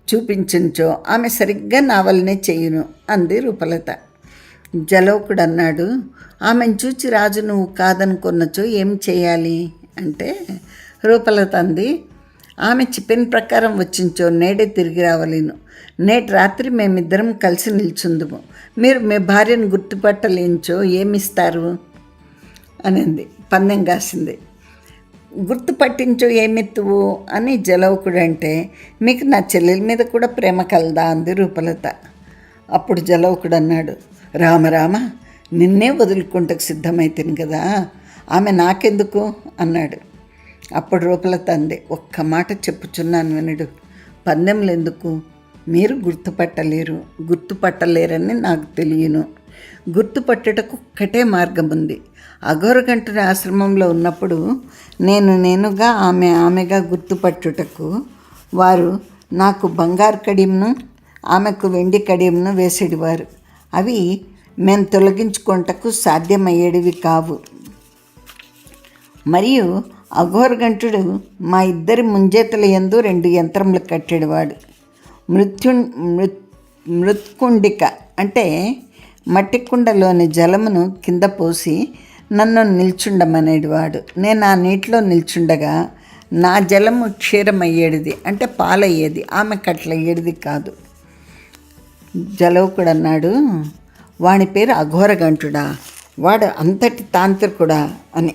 చూపించుంచో ఆమె సరిగ్గా నా వల్లనే చెయ్యును అంది రూపలత. జలౌకుడు అన్నాడు, ఆమెను చూచి రాజు నువ్వు కాదనుకున్నచో ఏం చేయాలి అంటే, రూపలత అంది, ఆమె చెప్పిన ప్రకారం వచ్చించో నేడే తిరిగి రావలేను. నేటి రాత్రి మేమిద్దరం కలిసి నిల్చుందుము. మీరు మీ భార్యను గుర్తుపట్టలేంచో ఏమిస్తారు అనింది. పందెం కాసింది. గుర్తుపట్టించో ఏమెత్తువు అని జలౌకుడు అంటే, మీకు నా చెల్లెల మీద కూడా ప్రేమ కలదా అంది రూపలత. అప్పుడు జలౌకుడు అన్నాడు, రామరామ, నిన్నే వదులుకుంటకు సిద్ధమైతిని కదా, ఆమె నాకెందుకు అన్నాడు. అప్పుడు రూపలత అంది, ఒక్క మాట చెప్పుచున్నాను వినడు. పందెంలు ఎందుకు? మీరు గుర్తుపట్టలేరని నాకు తెలియను. గుర్తుపట్టుటకు ఒక్కటే మార్గం ఉంది. అఘోరగంటుని ఆశ్రమంలో ఉన్నప్పుడు నేనుగా ఆమెగా గుర్తుపట్టుటకు వారు నాకు బంగారు కడియంను ఆమెకు వెండి కడియంను వేసేటివారు. అవి మేము తొలగించుకొనుటకు సాధ్యమయ్యేటివి కావు. మరియు అఘోరగంటుడు మా ఇద్దరి ముంజేతల యందు 2 యంత్రములు కట్టేవాడు. మృత్కుండిక అంటే మట్టి కుండలోని జలమును కింద పోసి నన్ను నిల్చుండమనేవాడు. నేను ఆ నీటిలో నిల్చుండగా నా జలము క్షీరమయ్యేది, అంటే పాలయ్యేది. ఆమెకు అట్లా అయ్యేది కాదు. జలౌకుడు అన్నాడు, వాని పేరు అఘోరగంటుడా, వాడు అంతటి తాంత్రికుడా అని.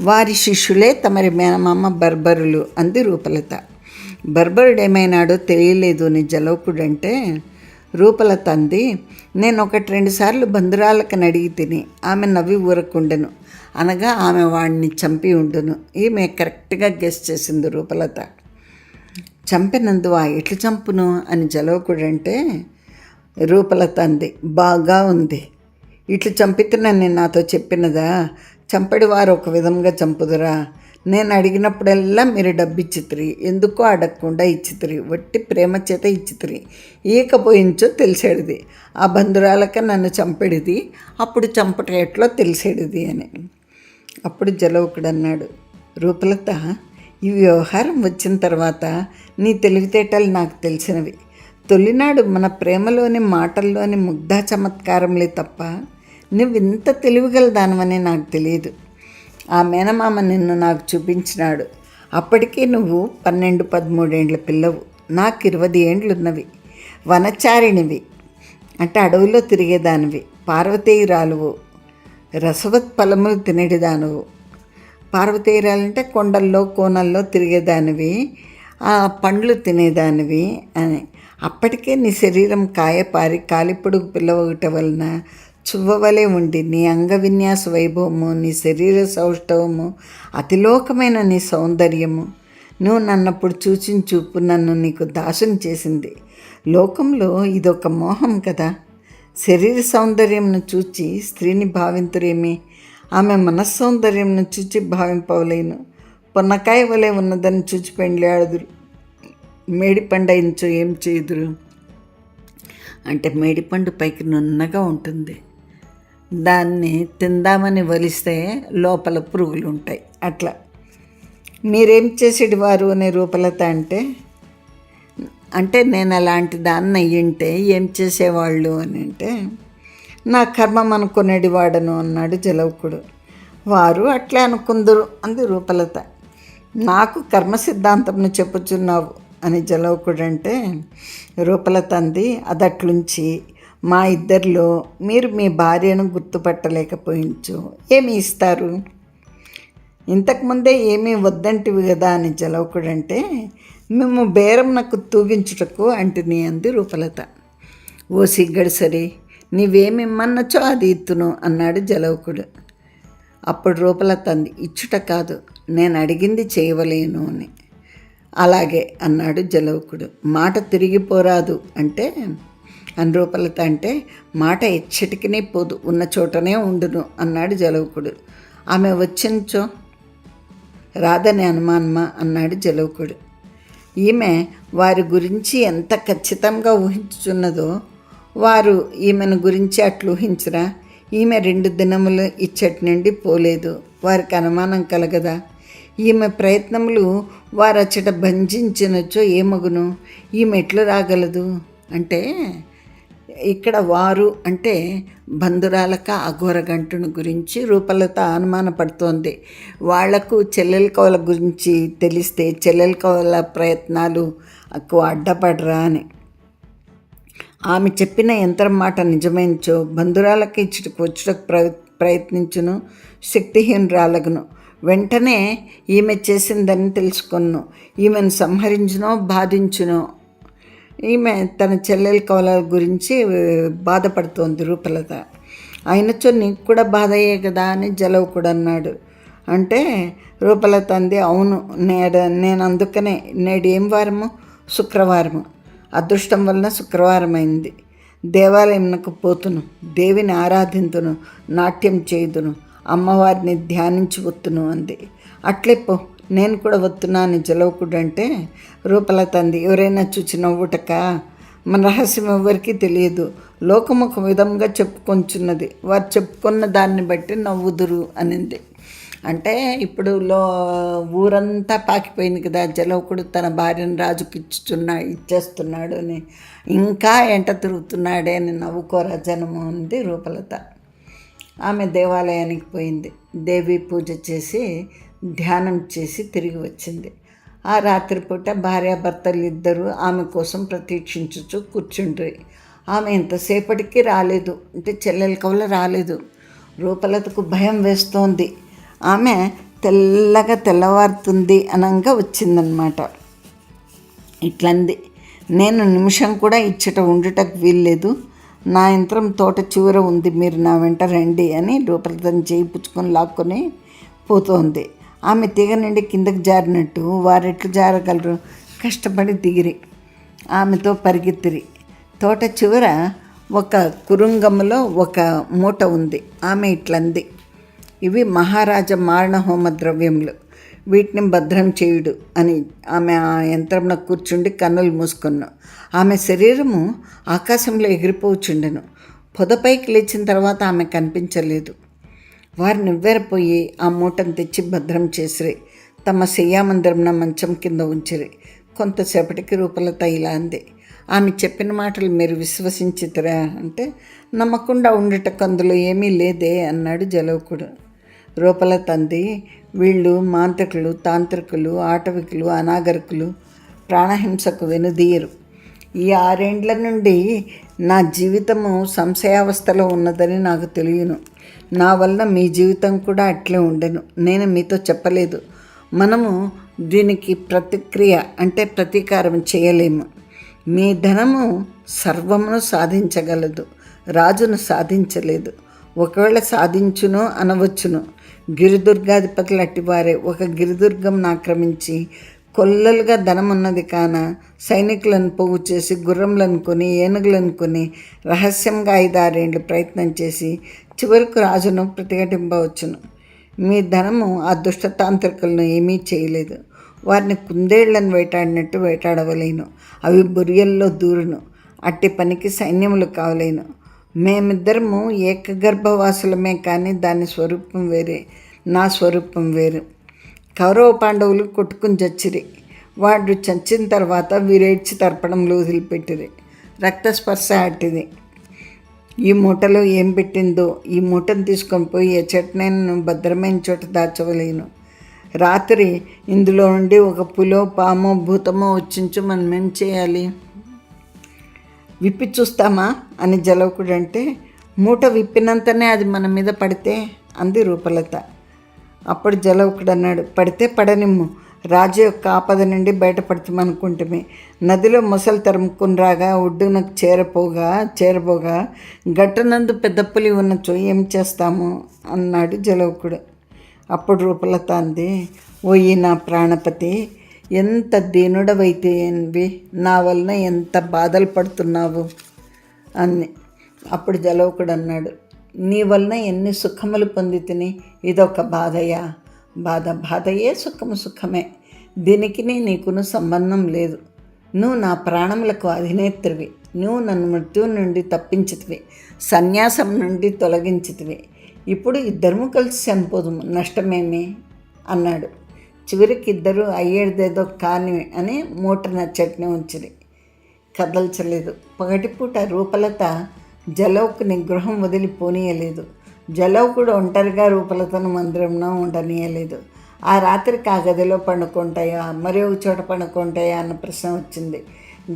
వారి శిష్యులే తమరి మేనమామ బర్బరులు అంది రూపలత. బర్బరుడేమైనాడో తెలియలేదు అని జలౌకుడు అంటే, రూపలత అంది, నేను 1-2 సార్లు బంధురాళ్ళకి అడిగి తిని ఆమె నవ్వి ఊరకుండెను, అనగా ఆమె వాడిని చంపి ఉండును. ఈమె కరెక్ట్గా గెస్ చేసింది రూపలత. చంపినందువా, ఎట్లు చంపును అని జలవకుడంటే రూపలత అంది, బాగా ఉంది. ఇట్లు చంపితేనని నాతో చెప్పినదా? చంపడి వారు ఒక విధంగా చంపుదురా? నేను అడిగినప్పుడల్లా మీరు డబ్బిచ్చితిరి, ఎందుకో అడగకుండా ఇచ్చితిరి, వట్టి ప్రేమ చేత ఇచ్చితిరి. ఈకపోయించో తెలిసేడిది, ఆ బంధురాలక నన్ను చంపెడిది, అప్పుడు చంపట ఎట్లో తెలిసేడిది అని. అప్పుడు జలవకుడు అన్నాడు, రూపలత, ఈ వ్యవహారం వచ్చిన తర్వాత నీ తెలివితేటలు నాకు తెలిసినవి. తొలినాడు మన ప్రేమలోని మాటల్లోని ముగ్ధా చమత్కారంలే తప్ప నువ్వు ఇంత తెలివిగల దానివని నాకు తెలియదు. ఆ మేనమామ నిన్ను నాకు చూపించినాడు. అప్పటికే నువ్వు 12-13 ఏండ్ల పిల్లవు, నాకు 20 ఏండ్లున్నవి. వనచారిణివి అంటే అడవిలో తిరిగేదానివి, పార్వతీయురాలువు, రసవత్ ఫలములు తినేటిదానువు. పార్వతీయురాలంటే కొండల్లో కోనల్లో తిరిగేదానివి, ఆ పండ్లు తినేదానివి అని. అప్పటికే నీ శరీరం కాయపారి కాలిపొడుగు పిల్లవగట వలన చువ్వవలే ఉండి నీ అంగ విన్యాస వైభవము, నీ శరీర సౌష్ఠవము, అతిలోకమైన నీ సౌందర్యము, నువ్వు నన్నప్పుడు చూచిన చూపు నన్ను నీకు దాసుని చేసింది. లోకంలో ఇదొక మోహం కదా. శరీర సౌందర్యంను చూచి స్త్రీని భావింతురేమి, ఆమె మనస్సౌందర్యంను చూచి భావింపవలేను. పొన్నకాయ వలె ఉన్నదని చూచి పెండ్లాడుదురు, మేడిపండు ఏం చేయుదురు అంటే మేడిపండు పైకి నున్నగా ఉంటుంది, దాన్ని తిందామని వలిస్తే లోపల పురుగులు ఉంటాయి. అట్లా మీరేం చేసేది వారు అనే రూపలత అంటే నేను అలాంటి దాన్ని అయ్యింటే ఏం చేసేవాళ్ళు అని అంటే, నా కర్మం అనుకునేది వాడను అన్నాడు జలవకుడు. వారు అట్లే అనుకుందరు అంది రూపలత. నాకు కర్మ సిద్ధాంతంను చెప్పుచున్నావు అని జలవకుడు అంటే, రూపలత అంది, అదట్లుంచి మా ఇద్దరిలో మీరు మీ భార్యను గుర్తుపట్టలేకపోయించు ఏమి ఇస్తారు? ఇంతకుముందే ఏమీ వద్దంటివి కదా అని జలవకుడంటే, మేము బేరం నాకు తూగించుటకు అంటిని అంది రూపలత. ఓ సిగ్గడు సరే, నీవేమిమ్మన్నచో అది ఇత్తును అన్నాడు జలవకుడు. అప్పుడు రూపలత అంది, ఇచ్చుట కాదు, నేను అడిగింది చేయవలేను అని. అలాగే అన్నాడు జలవకుడు. మాట తిరిగిపోరాదు అంటే అని రూపలత అంటే, మాట ఎచ్చటికినే పోదు, ఉన్న చోటనే ఉండును అన్నాడు జలవకుడు. ఆమె వచ్చించో రాదని అనుమానమా అన్నాడు జలవకుడు. ఈమె వారి గురించి ఎంత ఖచ్చితంగా ఊహించుచున్నదో వారు ఈమెను గురించి అట్లు ఊహించరా? ఈమె 2 దినములు ఇచ్చటి నుండి పోలేదు, వారికి అనుమానం కలగదా? ఈమె ప్రయత్నములు వారచ్చట భంజించినచో ఏమగును? ఈమె ఎట్లు రాగలదు అంటే, ఇక్కడ వారు అంటే బంధురాలక అఘోరగంటుని గురించి రూపలత అనుమానపడుతోంది. వాళ్లకు చెల్లెల కవుల గురించి తెలిస్తే చెల్లెల కవుల ప్రయత్నాలు అడ్డపడరా అని. ఆమె చెప్పిన యంత్రం మాట నిజమైనచో బంధురాలకి ఇచ్చటకు వచ్చుటకు ప్రయత్నించును, శక్తిహీనురాలగును. వెంటనే ఈమె చేసిందని తెలుసుకొను, ఈమెను సంహరించునో బాధించునో. ఈమె తన చెల్లెల కవుల గురించి బాధపడుతోంది రూపలత. అయినచో నీకు కూడా బాధ అయ్యే కదా అని జలవకుడు అన్నాడు. అంటే రూపలత అంది, అవును, నేను అందుకనే నేడు ఏం వారము? శుక్రవారము. అదృష్టం వలన శుక్రవారం అయింది. దేవాలయంకు పోతును, దేవిని ఆరాధింతును, నాట్యం చేయుదును, అమ్మవారిని ధ్యానించి వత్తును అంది. అట్లే పో, నేను కూడా వస్తున్నా అని జలవకుడు అంటే, రూపలత అంది, ఎవరైనా చూచి నవ్వుటక? మన రహస్యం ఎవరికి తెలియదు, లోకము ఒక విధంగా చెప్పుకొంచున్నది, వారు చెప్పుకున్న దాన్ని బట్టి నవ్వుదురు అనింది. అంటే ఇప్పుడు ఊరంతా పాకిపోయింది కదా, జలవకుడు తన భార్యను రాజుకి ఇచ్చేస్తున్నాడు అని, ఇంకా ఎంట తిరుగుతున్నాడే అని నవ్వుకోరా జనము అంది రూపలత. ఆమె దేవాలయానికి పోయింది, దేవి పూజ చేసి ధ్యానం చేసి తిరిగి వచ్చింది. ఆ రాత్రిపూట భార్యాభర్తలు ఇద్దరు ఆమె కోసం ప్రతీక్షించుచు కూర్చుండ్రి. ఆమె ఎంతసేపటికి రాలేదు, అంటే చెల్లెల కవుల రాలేదు. రూపలతకు భయం వేస్తోంది. ఆమె తెల్లగా తెల్లవారుతుంది అనంగా వచ్చిందనమాట. ఇట్లంది, నేను నిమిషం కూడా ఇచ్చట ఉండుటకు వీల్లేదు, నా యంత్రం తోట చివర ఉంది, మీరు నా వెంట రండి అని రూపలతను చేయి పుచ్చుకొని లాక్కొని పోతోంది. ఆమె తీగ నుండి కిందకి జారినట్టు వారెట్లు జారగలరు? కష్టపడి దిగిరి. ఆమెతో పరిగెత్తిరి. తోట చివర ఒక కురుంగంలో ఒక మూట ఉంది. ఆమె ఇట్లంది, ఇవి మహారాజా మారణ హోమ ద్రవ్యములు, వీటిని భద్రం చేయుడు అని. ఆమె ఆ యంత్రంలో కూర్చుండి కన్నులు మూసుకున్నాను. ఆమె శరీరము ఆకాశంలో ఎగిరిపోచుండెను. పొదపైకి లేచిన తర్వాత ఆమె కనిపించలేదు. వారు నివ్వెరపోయి ఆ మూటను తెచ్చి భద్రం చేసిరి. తమ శయ్యామందిరంన మంచం కింద ఉంచిరి. కొంతసేపటికి రూపలత ఇలా అంది, ఆమె చెప్పిన మాటలు మీరు విశ్వసించితరా అంటే, నమ్మకుండా ఉండటకు అందులో ఏమీ లేదే అన్నాడు జలౌకుడు. రూపలత అంది, వీళ్ళు మాంత్రికులు, తాంత్రికులు, ఆటవికులు, అనాగరికులు, ప్రాణహింసకు వెనుదీయరు. ఈ 6 ఏండ్ల నుండి నా జీవితము సంశయావస్థలో ఉన్నదని నాకు తెలియను. నా వలన మీ జీవితం కూడా అట్లే ఉండెను. నేను మీతో చెప్పలేదు. మనము దీనికి ప్రతిక్రియ అంటే ప్రతీకారం చేయలేము. మీ ధనము సర్వమును సాధించగలదు, రాజును సాధించలేదు. ఒకవేళ సాధించును అనవచ్చును. గిరిదుర్గాధిపతులు అట్టివారే. ఒక గిరిదుర్గంను ఆక్రమించి కొల్లలుగా ధనమున్నది కాన సైనికులను పోగు చేసి గుర్రములను కొని ఏనుగులను కొని రహస్యంగా 5-6 ఏండ్లు ప్రయత్నం చేసి చివరకు రాజును ప్రతిఘటింపవచ్చును. మీ ధనము ఆ దుష్టతాంత్రికులను ఏమీ చేయలేదు. వారిని కుందేళ్లను వేటాడినట్టు వేటాడవలేను. అవి బొరియల్లో దూరును. అట్టి పనికి సైన్యములు కావలేను. మేమిద్దరము ఏకగర్భవాసులమే కానీ దాని స్వరూపం వేరే, నా స్వరూపం వేరు. కౌరవ పాండవులు కొట్టుకుని చచ్చిరి. వాడు చచ్చిన తర్వాత వీరేడ్చి తర్పణంలో వదిలిపెట్టిరి. రక్తస్పర్శ అట్టిది. ఈ మూటలో ఏం పెట్టిందో ఈ మూటను తీసుకొని పోయి ఏ చెట్నైనా భద్రమైన చోట దాచవలేను. రాత్రి ఇందులో నుండి ఒక పులో పామో భూతమో వచ్చించు మనం ఏం చేయాలి? విప్పి చూస్తామా అని జలౌకుడు అంటే, మూట విప్పినంతనే అది మన మీద పడితే అంది రూపలత. అప్పుడు జలౌకుడు అన్నాడు, పడితే పడనిమ్ము, రాజు యొక్క ఆపద నుండి బయటపడతామనుకుంటుమే. నదిలో మొసలు తరుముకుని రాగా ఒడ్డునకు చేరబోగా గట్టునందు పెద్ద పులి ఉన్నచో ఏం చేస్తాము అన్నాడు జలౌకుడు. అప్పుడు రూపలత అంది, ఓయి నా ప్రాణపతి, ఎంత దీనుడవైతే ఏంవి, నా వలన ఎంత బాధలు పడుతున్నావు అని. అప్పుడు జలౌకుడు అన్నాడు, నీ వలన ఎన్ని సుఖములు పొంది తిని ఇదొక బాధయా? బాధయే, సుఖమే. దీనికి నీకును సంబంధం లేదు. నువ్వు నా ప్రాణములకు అధినేత్రివి. నువ్వు నన్ను మృత్యువు నుండి తప్పించితివి, సన్యాసం నుండి తొలగించితివి. ఇప్పుడు ఇద్దరము కలిసి చనిపోదుము, నష్టమేమి అన్నాడు. చివరికి ఇద్దరు అయ్యేదేదో కాని అని మూట నచ్చట్నే ఉంచిరి, కదల్చలేదు. పగటిపూట రూపలత జలౌకుని గృహం వదిలిపోనీయలేదు. జలౌకుడు ఒంటరిగా రూపలతను మందిరంలో ఉండనీయలేదు. ఆ రాత్రికి ఆ గదిలో పండుకుంటాయా, మరి ఒక చోట పండుకుంటాయా అన్న ప్రశ్న వచ్చింది.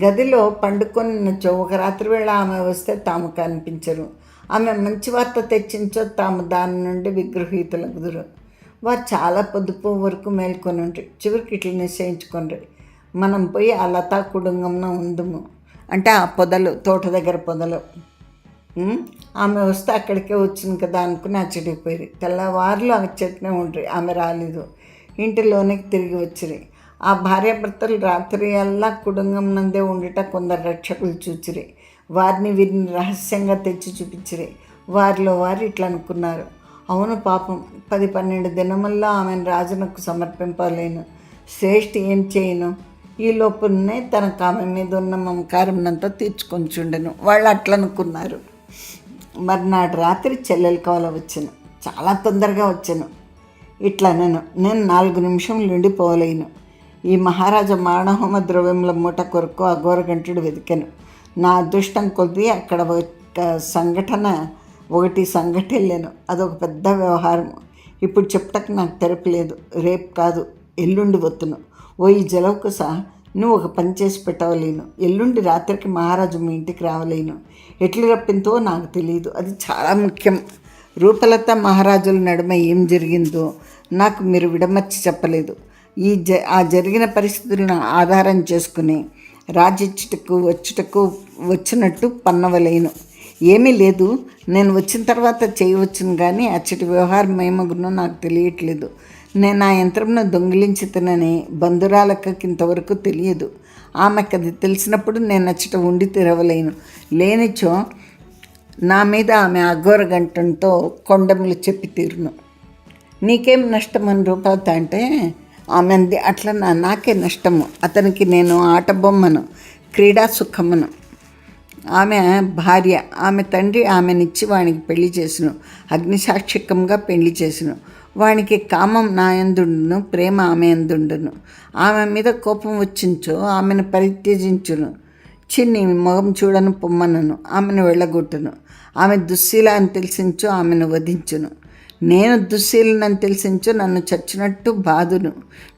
గదిలో పండుకొనినచో ఒక రాత్రి వేళ ఆమె వస్తే తాము కనిపించరు. ఆమె మంచి వార్త తెచ్చించో తాము దాని నుండి విగృహీతులగుదురు. వారు చాలా పొద్దుపు వరకు మేల్కొని ఉంటారు. చివరికి ఇట్లా నిశ్చయించుకోండి, మనం పోయి ఆ లతా కుటుంబంలో ఉందుము అంటే ఆ పొదలు, తోట దగ్గర పొదలు. ఆమె వస్తే అక్కడికే వచ్చింది కదా అనుకుని అచ్చడిపోయి తెల్లవారులు ఆ చెట్టునే ఉంటారు. ఆమె రాలేదు. ఇంటిలోనికి తిరిగి వచ్చిరి. ఆ భార్యాభర్తలు రాత్రి అల్లా కుటుంబం నందే ఉండిట కొందరు రక్షకులు చూచిరి. వారిని వీరిని రహస్యంగా తెచ్చి చూపించిరి. వారిలో వారు ఇట్లా అనుకున్నారు, అవును పాపం, 10-12 దినముల్లో ఆమెను రాజునకు సమర్పింపలేను. శ్రేష్ఠి ఏం చేయను? ఈ లోపునే తనకు ఆమె మీద ఉన్న మమకారంనంతా తీర్చుకొంచుండెను. వాళ్ళు అట్లా అనుకున్నారు. మర్నాడు రాత్రి చెల్లెలు కావాల వచ్చాను. చాలా తొందరగా వచ్చాను. ఇట్లా నేను 4 నిమిషంలు ఉండిపోలేను. ఈ మహారాజా మారణహోమ ద్రవ్యముల మూట కొరకు అఘోరగంటుడు వెతికాను. నా అదృష్టం కొద్దీ అక్కడ ఒకటి సంఘటెళ్ళాను. అదొక పెద్ద వ్యవహారం. ఇప్పుడు చెప్టకు నాకు తెరపలేదు. రేపు కాదు, ఎల్లుండి వత్తును. ఈ జలౌకుశ, నువ్వు ఒక పని చేసి పెట్టవలేను. ఎల్లుండి రాత్రికి మహారాజు మీ ఇంటికి రావలేను. ఎట్లు రప్పింతో నాకు తెలియదు. అది చాలా ముఖ్యం. రూపలత మహారాజుల నడుమ ఏం జరిగిందో నాకు మీరు విడమర్చి చెప్పలేదు. ఆ జరిగిన పరిస్థితులను ఆధారం చేసుకుని రాజిచ్చుటకు వచ్చినట్టు పన్నవలేను. ఏమీ లేదు, నేను వచ్చిన తర్వాత చేయవచ్చును, కానీ అచ్చటి వ్యవహారం ఏమగునో నాకు తెలియట్లేదు. నేను ఆ యంత్రంను దొంగిలించుతానని బంధురాలకి ఇంతవరకు తెలియదు. ఆమెకు అది తెలిసినప్పుడు నేను అచ్చట ఉండి తిరవలేను. లేనిచో నా మీద ఆమె అఘోరగంటంతో కొండములు చెప్పి తీరును. నీకేం నష్టం అని రూపాయత అంటే ఆమె అంది, అట్లా నాకే నష్టము. అతనికి నేను ఆట బొమ్మను, క్రీడా సుఖమును. ఆమె భార్య, ఆమె తండ్రి ఆమెనిచ్చి వానికి పెళ్లి చేసును, అగ్నిసాక్షికంగా పెళ్లి చేసును. వానికి కామం నా యందుండును, ప్రేమ ఆమె యందుండును. ఆమె మీద కోపం వచ్చించో ఆమెను పరిత్యజించును. చిన్ని మొగం చూడను పొమ్మనను, ఆమెను వెళ్ళగొట్టును. ఆమె దుశ్శీల అని తెలిసించో ఆమెను వధించును. నేను దుశ్శీలనని తెలిసించో నన్ను చచ్చినట్టు బాధును.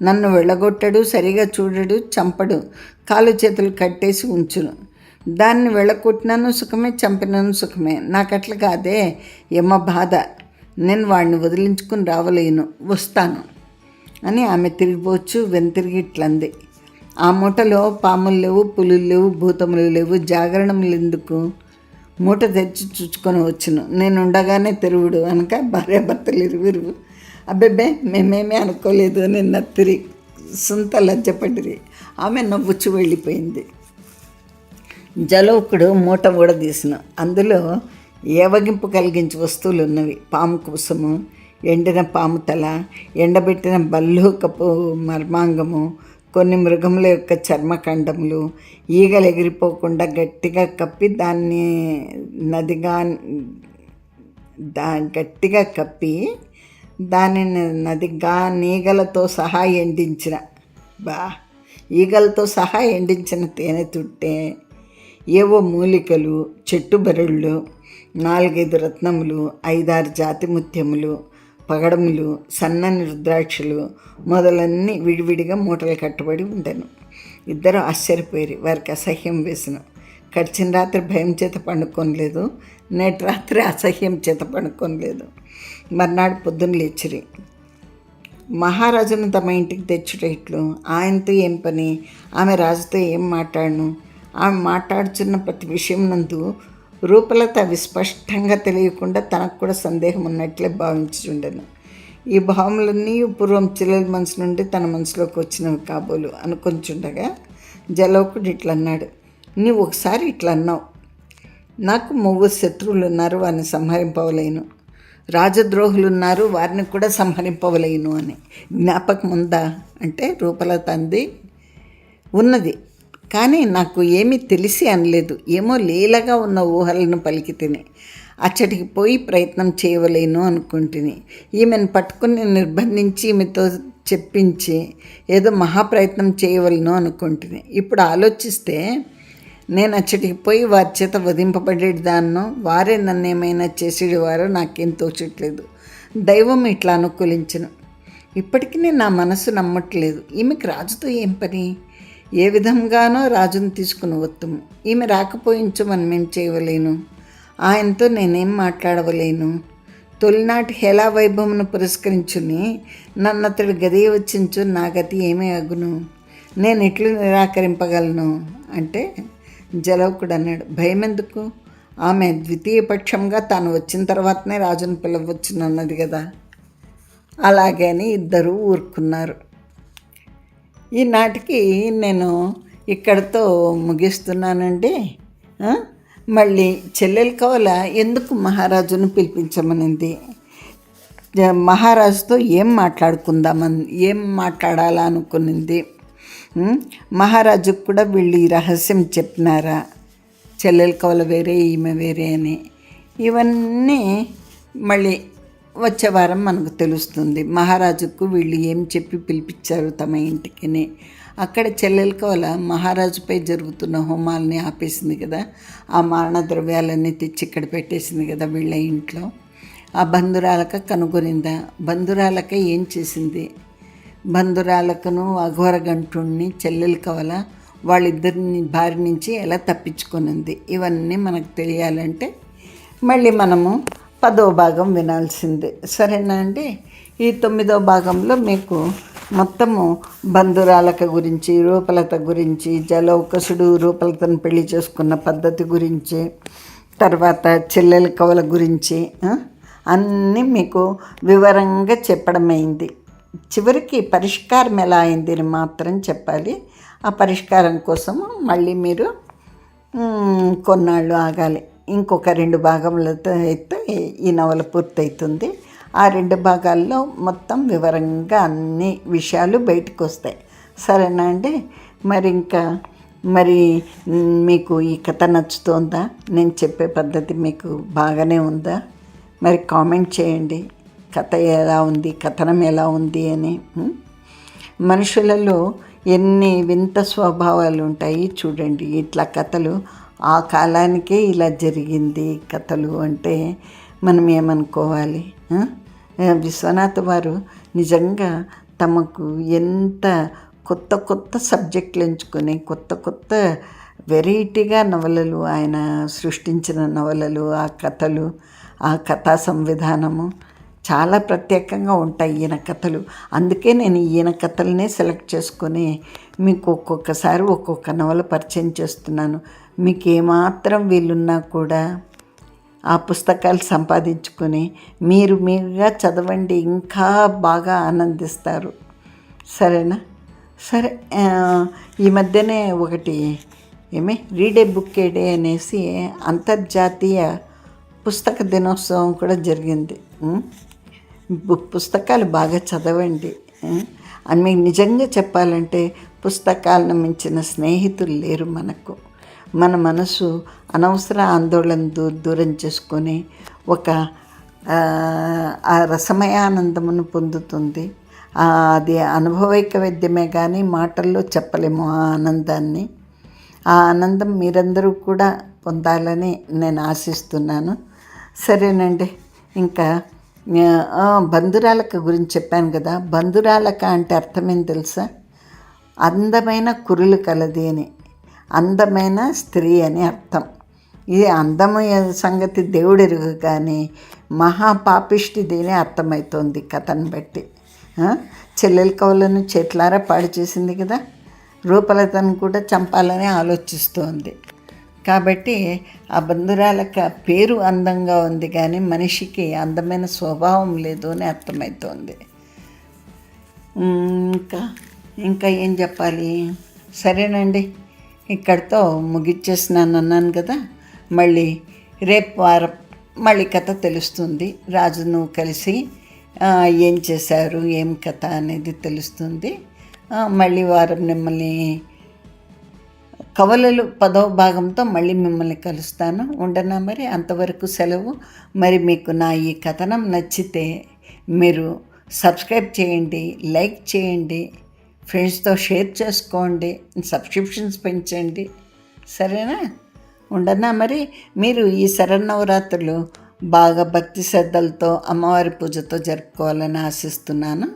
నన్ను వెళ్ళగొట్టడు, సరిగా చూడడు, చంపడు, కాలు చేతులు కట్టేసి ఉంచును. దాన్ని వెళ్ళగొట్టినను సుఖమే, చంపినను సుఖమే. నాకట్లా కాదే యమ బాధ. నేను వాడిని వదిలించుకుని రావలేను, వస్తాను అని ఆమె తిరిగిపోవచ్చు. వెనుతిరిగి ఇట్లంది, ఆ మూటలో పాములు లేవు, పులులు లేవు, భూతములు లేవు, జాగరణములు ఎందుకు? మూట తెచ్చి చూచుకొని వచ్చును, నేను ఉండగానే తెరువుడు అనక భార్యాభర్తలు ఇరువురు అబ్బెబ్బే మేమేమీ అనుకోలేదు అని నత్తిరి సొంత లజ్జపడిరి. ఆమె నవ్వుచ్చు వెళ్ళిపోయింది. జలౌకుడు మూట ఊడదీసిన, అందులో ఏవగింపు కలిగించే వస్తువులు ఉన్నవి. పాము కుసము, ఎండిన పాము తల, ఎండబెట్టిన బల్లూకపు మర్మాంగము, కొన్ని మృగముల యొక్క చర్మఖండములు, ఈగలు ఎగిరిపోకుండా గట్టిగా కప్పి గట్టిగా కప్పి దానిని నదిగా నీగలతో సహా ఎండించిన ఈగలతో సహా ఎండించిన తేనె తుట్టే, ఏవో మూలికలు, చెట్టు బెరళ్ళు, 4-5 రత్నములు, 5-6 జాతి ముత్యములు, పగడములు, సన్నని రుద్రాక్షలు మొదలన్నీ విడివిడిగా మూటలు కట్టబడి ఉండెను. ఇద్దరు ఆశ్చర్యపోయారు. వారికి అసహ్యం వేసిన. గడిచిన రాత్రి భయం చేత పండుకోలేదు, నేటి రాత్రి అసహ్యం చేత పండుకోలేదు. మర్నాడు పొద్దున్న లేచిరి. మహారాజును తమ ఇంటికి తెచ్చుట ఇట్లు. ఆయనతో ఏం పని? ఆమె రాజుతో ఏం మాట్లాడను? ఆమె మాట్లాడుచున్న ప్రతి విషయం నందు రూపలత విస్పష్టంగా తెలియకుండా తనకు కూడా సందేహం ఉన్నట్లే భావించుచుండెను. ఈ భావములన్నీ పూర్వం చిల్లల మనసు నుండి తన మనసులోకి వచ్చినవి కాబోలు అనుకొంచుండగా జలౌకుడు ఇట్లా అన్నాడు, నీవు ఒకసారి ఇట్లా అన్నావు, నాకు 3 శత్రువులు ఉన్నారు, వారిని సంహరింపవలేను, రాజద్రోహులు ఉన్నారు, వారిని కూడా సంహరింపవలేను అని. జ్ఞాపకం ఉందా అంటే రూపలత అంది, ఉన్నది, కానీ నాకు ఏమీ తెలిసి అనలేదు, ఏమో లీలగా ఉన్న ఊహలను పలికి తిని అచ్చటికి పోయి ప్రయత్నం చేయవలేను అనుకుంటుని. ఈమెను పట్టుకుని నిర్బంధించి ఈమెతో చెప్పించి ఏదో మహాప్రయత్నం చేయవలను అనుకుంటుని. ఇప్పుడు ఆలోచిస్తే నేను అచ్చటికి పోయి వారి చేత వధింపబడేదాన్నో, వారే నన్ను ఏమైనా చేసేవారో నాకేం తోచట్లేదు. దైవం ఇట్లా అనుకూలించను. ఇప్పటికీ నా మనసు నమ్మట్లేదు. ఈమెకి రాజుతో ఏం పని? ఏ విధంగానో రాజును తీసుకుని వత్తుము. ఈమె రాకపోయించు మనం ఏం చేయవలేను, ఆయనతో నేనేం మాట్లాడవలేను. తొలినాటి హేళా వైభవమును పురస్కరించుని నన్ను అతడు గది వచ్చించు, నా గతి ఏమీ అగును, నేను ఎట్లు నిరాకరింపగలను అంటే జలౌకుడు అన్నాడు, భయం ఎందుకు? ఆమె ద్వితీయ పక్షంగా తాను వచ్చిన తర్వాతనే రాజును పిలవచ్చునన్నది కదా. అలాగే అని ఇద్దరూ ఊరుకున్నారు. ఈనాటికి నేను ఇక్కడితో ముగిస్తున్నానండి. మళ్ళీ చెల్లెలు కవల ఎందుకు మహారాజును పిలిపించమనింది, మహారాజుతో ఏం మాట్లాడుకుందామని, ఏం మాట్లాడాలా అనుకునింది, మహారాజుకు కూడా వీళ్ళు ఈ రహస్యం చెప్పినారా, చెల్లెలు కవల వేరే ఈమె వేరే అని. ఇవన్నీ మళ్ళీ వచ్చే వారం మనకు తెలుస్తుంది. మహారాజుకు వీళ్ళు ఏం చెప్పి పిలిపించారు తమ ఇంటికి. అక్కడ చెల్లెలు కవల మహారాజుపై జరుగుతున్న హోమాలని ఆపేసింది కదా, ఆ మారణ ద్రవ్యాలన్నీ తెచ్చి ఇక్కడ పెట్టేసింది కదా వీళ్ళ ఇంట్లో. ఆ బంధురాలక కనుగొనిందా? బంధురాలక ఏం చేసింది? బంధురాలకను అఘోరగంటుణ్ణి చెల్లెలు కవల వాళ్ళిద్దరిని బారి నుంచి ఎలా తప్పించుకొనింది? ఇవన్నీ మనకు తెలియాలంటే మళ్ళీ మనము 10వ భాగం వినాల్సిందే. సరేనా అండి? ఈ 9వ భాగంలో మీకు మొత్తము బంధురాలక గురించి, రూపలత గురించి, జలౌకసుడు రూపలతను పెళ్లి చేసుకున్న పద్ధతి గురించి, తర్వాత చెల్లెల కవుల గురించి అన్నీ మీకు వివరంగా చెప్పడమైంది. చివరికి పరిష్కారం ఎలా అయింది అని మాత్రం చెప్పాలి. ఆ పరిష్కారం కోసము మళ్ళీ మీరు కొన్నాళ్ళు ఆగాలి. ఇంకొక 2 భాగములతో అయితే ఈ నవల పూర్తవుతుంది. ఆ 2 భాగాల్లో మొత్తం వివరంగా అన్ని విషయాలు బయటకు వస్తాయి. సరేనా అండి? మరి మీకు ఈ కథ నచ్చుతోందా? నేను చెప్పే పద్ధతి మీకు బాగానే ఉందా? మరి కామెంట్ చేయండి, కథ ఎలా ఉంది, కథనం ఎలా ఉంది అని. మనుషులలో ఎన్ని వింత స్వభావాలు ఉంటాయి చూడండి. ఇట్లా కథలు ఆ కాలానికే ఇలా జరిగింది కథలు అంటే మనం ఏమనుకోవాలి? విశ్వనాథ్ వారు నిజంగా తమకు ఎంత కొత్త కొత్త సబ్జెక్టులు ఎంచుకొని కొత్త వెరైటీగా నవలలు ఆయన సృష్టించిన నవలలు, ఆ కథలు, ఆ కథా సంవిధానము చాలా ప్రత్యేకంగా ఉంటాయి ఈయన కథలు. అందుకే నేను ఈయన కథలనే సెలెక్ట్ చేసుకొని మీకు ఒక్కొక్కసారి ఒక్కొక్క నవల పరిచయం చేస్తున్నాను. మీకు ఏమాత్రం వీలున్నా కూడా ఆ పుస్తకాలు సంపాదించుకొని మీరుగా చదవండి, ఇంకా బాగా ఆనందిస్తారు. సరేనా? సరే, ఈ మధ్యనే ఒకటి రీడ్ ఏ బుక్ ఏ డే అనేసి అంతర్జాతీయ పుస్తక దినోత్సవం కూడా జరిగింది. పుస్తకాలు బాగా చదవండి. అని మీకు నిజంగా చెప్పాలంటే పుస్తకాలను మించిన స్నేహితులు లేరు మనకు. మన మనసు అనవసర ఆందోళన దూరం చేసుకొని ఒక ఆ రసమయానందమును పొందుతుంది. అది అనుభవైక వైద్యమే కానీ మాటల్లో చెప్పలేము ఆ ఆనందాన్ని. ఆ ఆనందం మీరందరూ కూడా పొందాలని నేను ఆశిస్తున్నాను. సరేనండి. ఇంకా బంధురాలక గురించి చెప్పాను కదా. బంధురాలక అంటే అర్థమేం తెలుసా? అందమైన కురులు కలది అని, అందమైన స్త్రీ అని అర్థం. ఇది అందము సంగతి దేవుడెరుగు కానీ మహాపాపిష్టిది అని అర్థమవుతోంది కథను బట్టి. చెల్లెల కవులను చేట్లారా పాడు చేసింది కదా, రూపలతను కూడా చంపాలని ఆలోచిస్తోంది. కాబట్టి ఆ బంధురాలక పేరు అందంగా ఉంది కానీ మనిషికి అందమైన స్వభావం లేదు అని అర్థమవుతోంది. ఇంకా ఏం చెప్పాలి? సరేనండి, ఇక్కడితో ముగిచ్చేసినాను అన్నాను కదా. మళ్ళీ రేపు వారం మళ్ళీ కథ తెలుస్తుంది. రాజును కలిసి ఏం చేశారు, ఏం కథ అనేది తెలుస్తుంది. మళ్ళీ వారం మిమ్మల్ని కవలలు 10వ భాగంతో మళ్ళీ మిమ్మల్ని కలుస్తాను. ఉండనా మరి? అంతవరకు సెలవు. మరి మీకు నా ఈ కథనం నచ్చితే మీరు సబ్స్క్రైబ్ చేయండి, లైక్ చేయండి, ఫ్రెండ్స్తో షేర్ చేసుకోండి, సబ్స్క్రిప్షన్స్ పెంచండి. సరేనా? ఉండనా మరి? మీరు ఈ శరన్నవరాత్రులు బాగా భక్తి శ్రద్ధలతో అమ్మవారి పూజతో జరుపుకోవాలని ఆశిస్తున్నాను.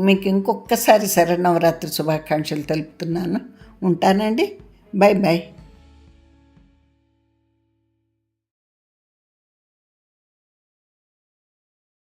మీకు ఇంకొకసారి శరన్నవరాత్రి శుభాకాంక్షలు తెలుపుతున్నాను. ఉంటానండి. Bye bye.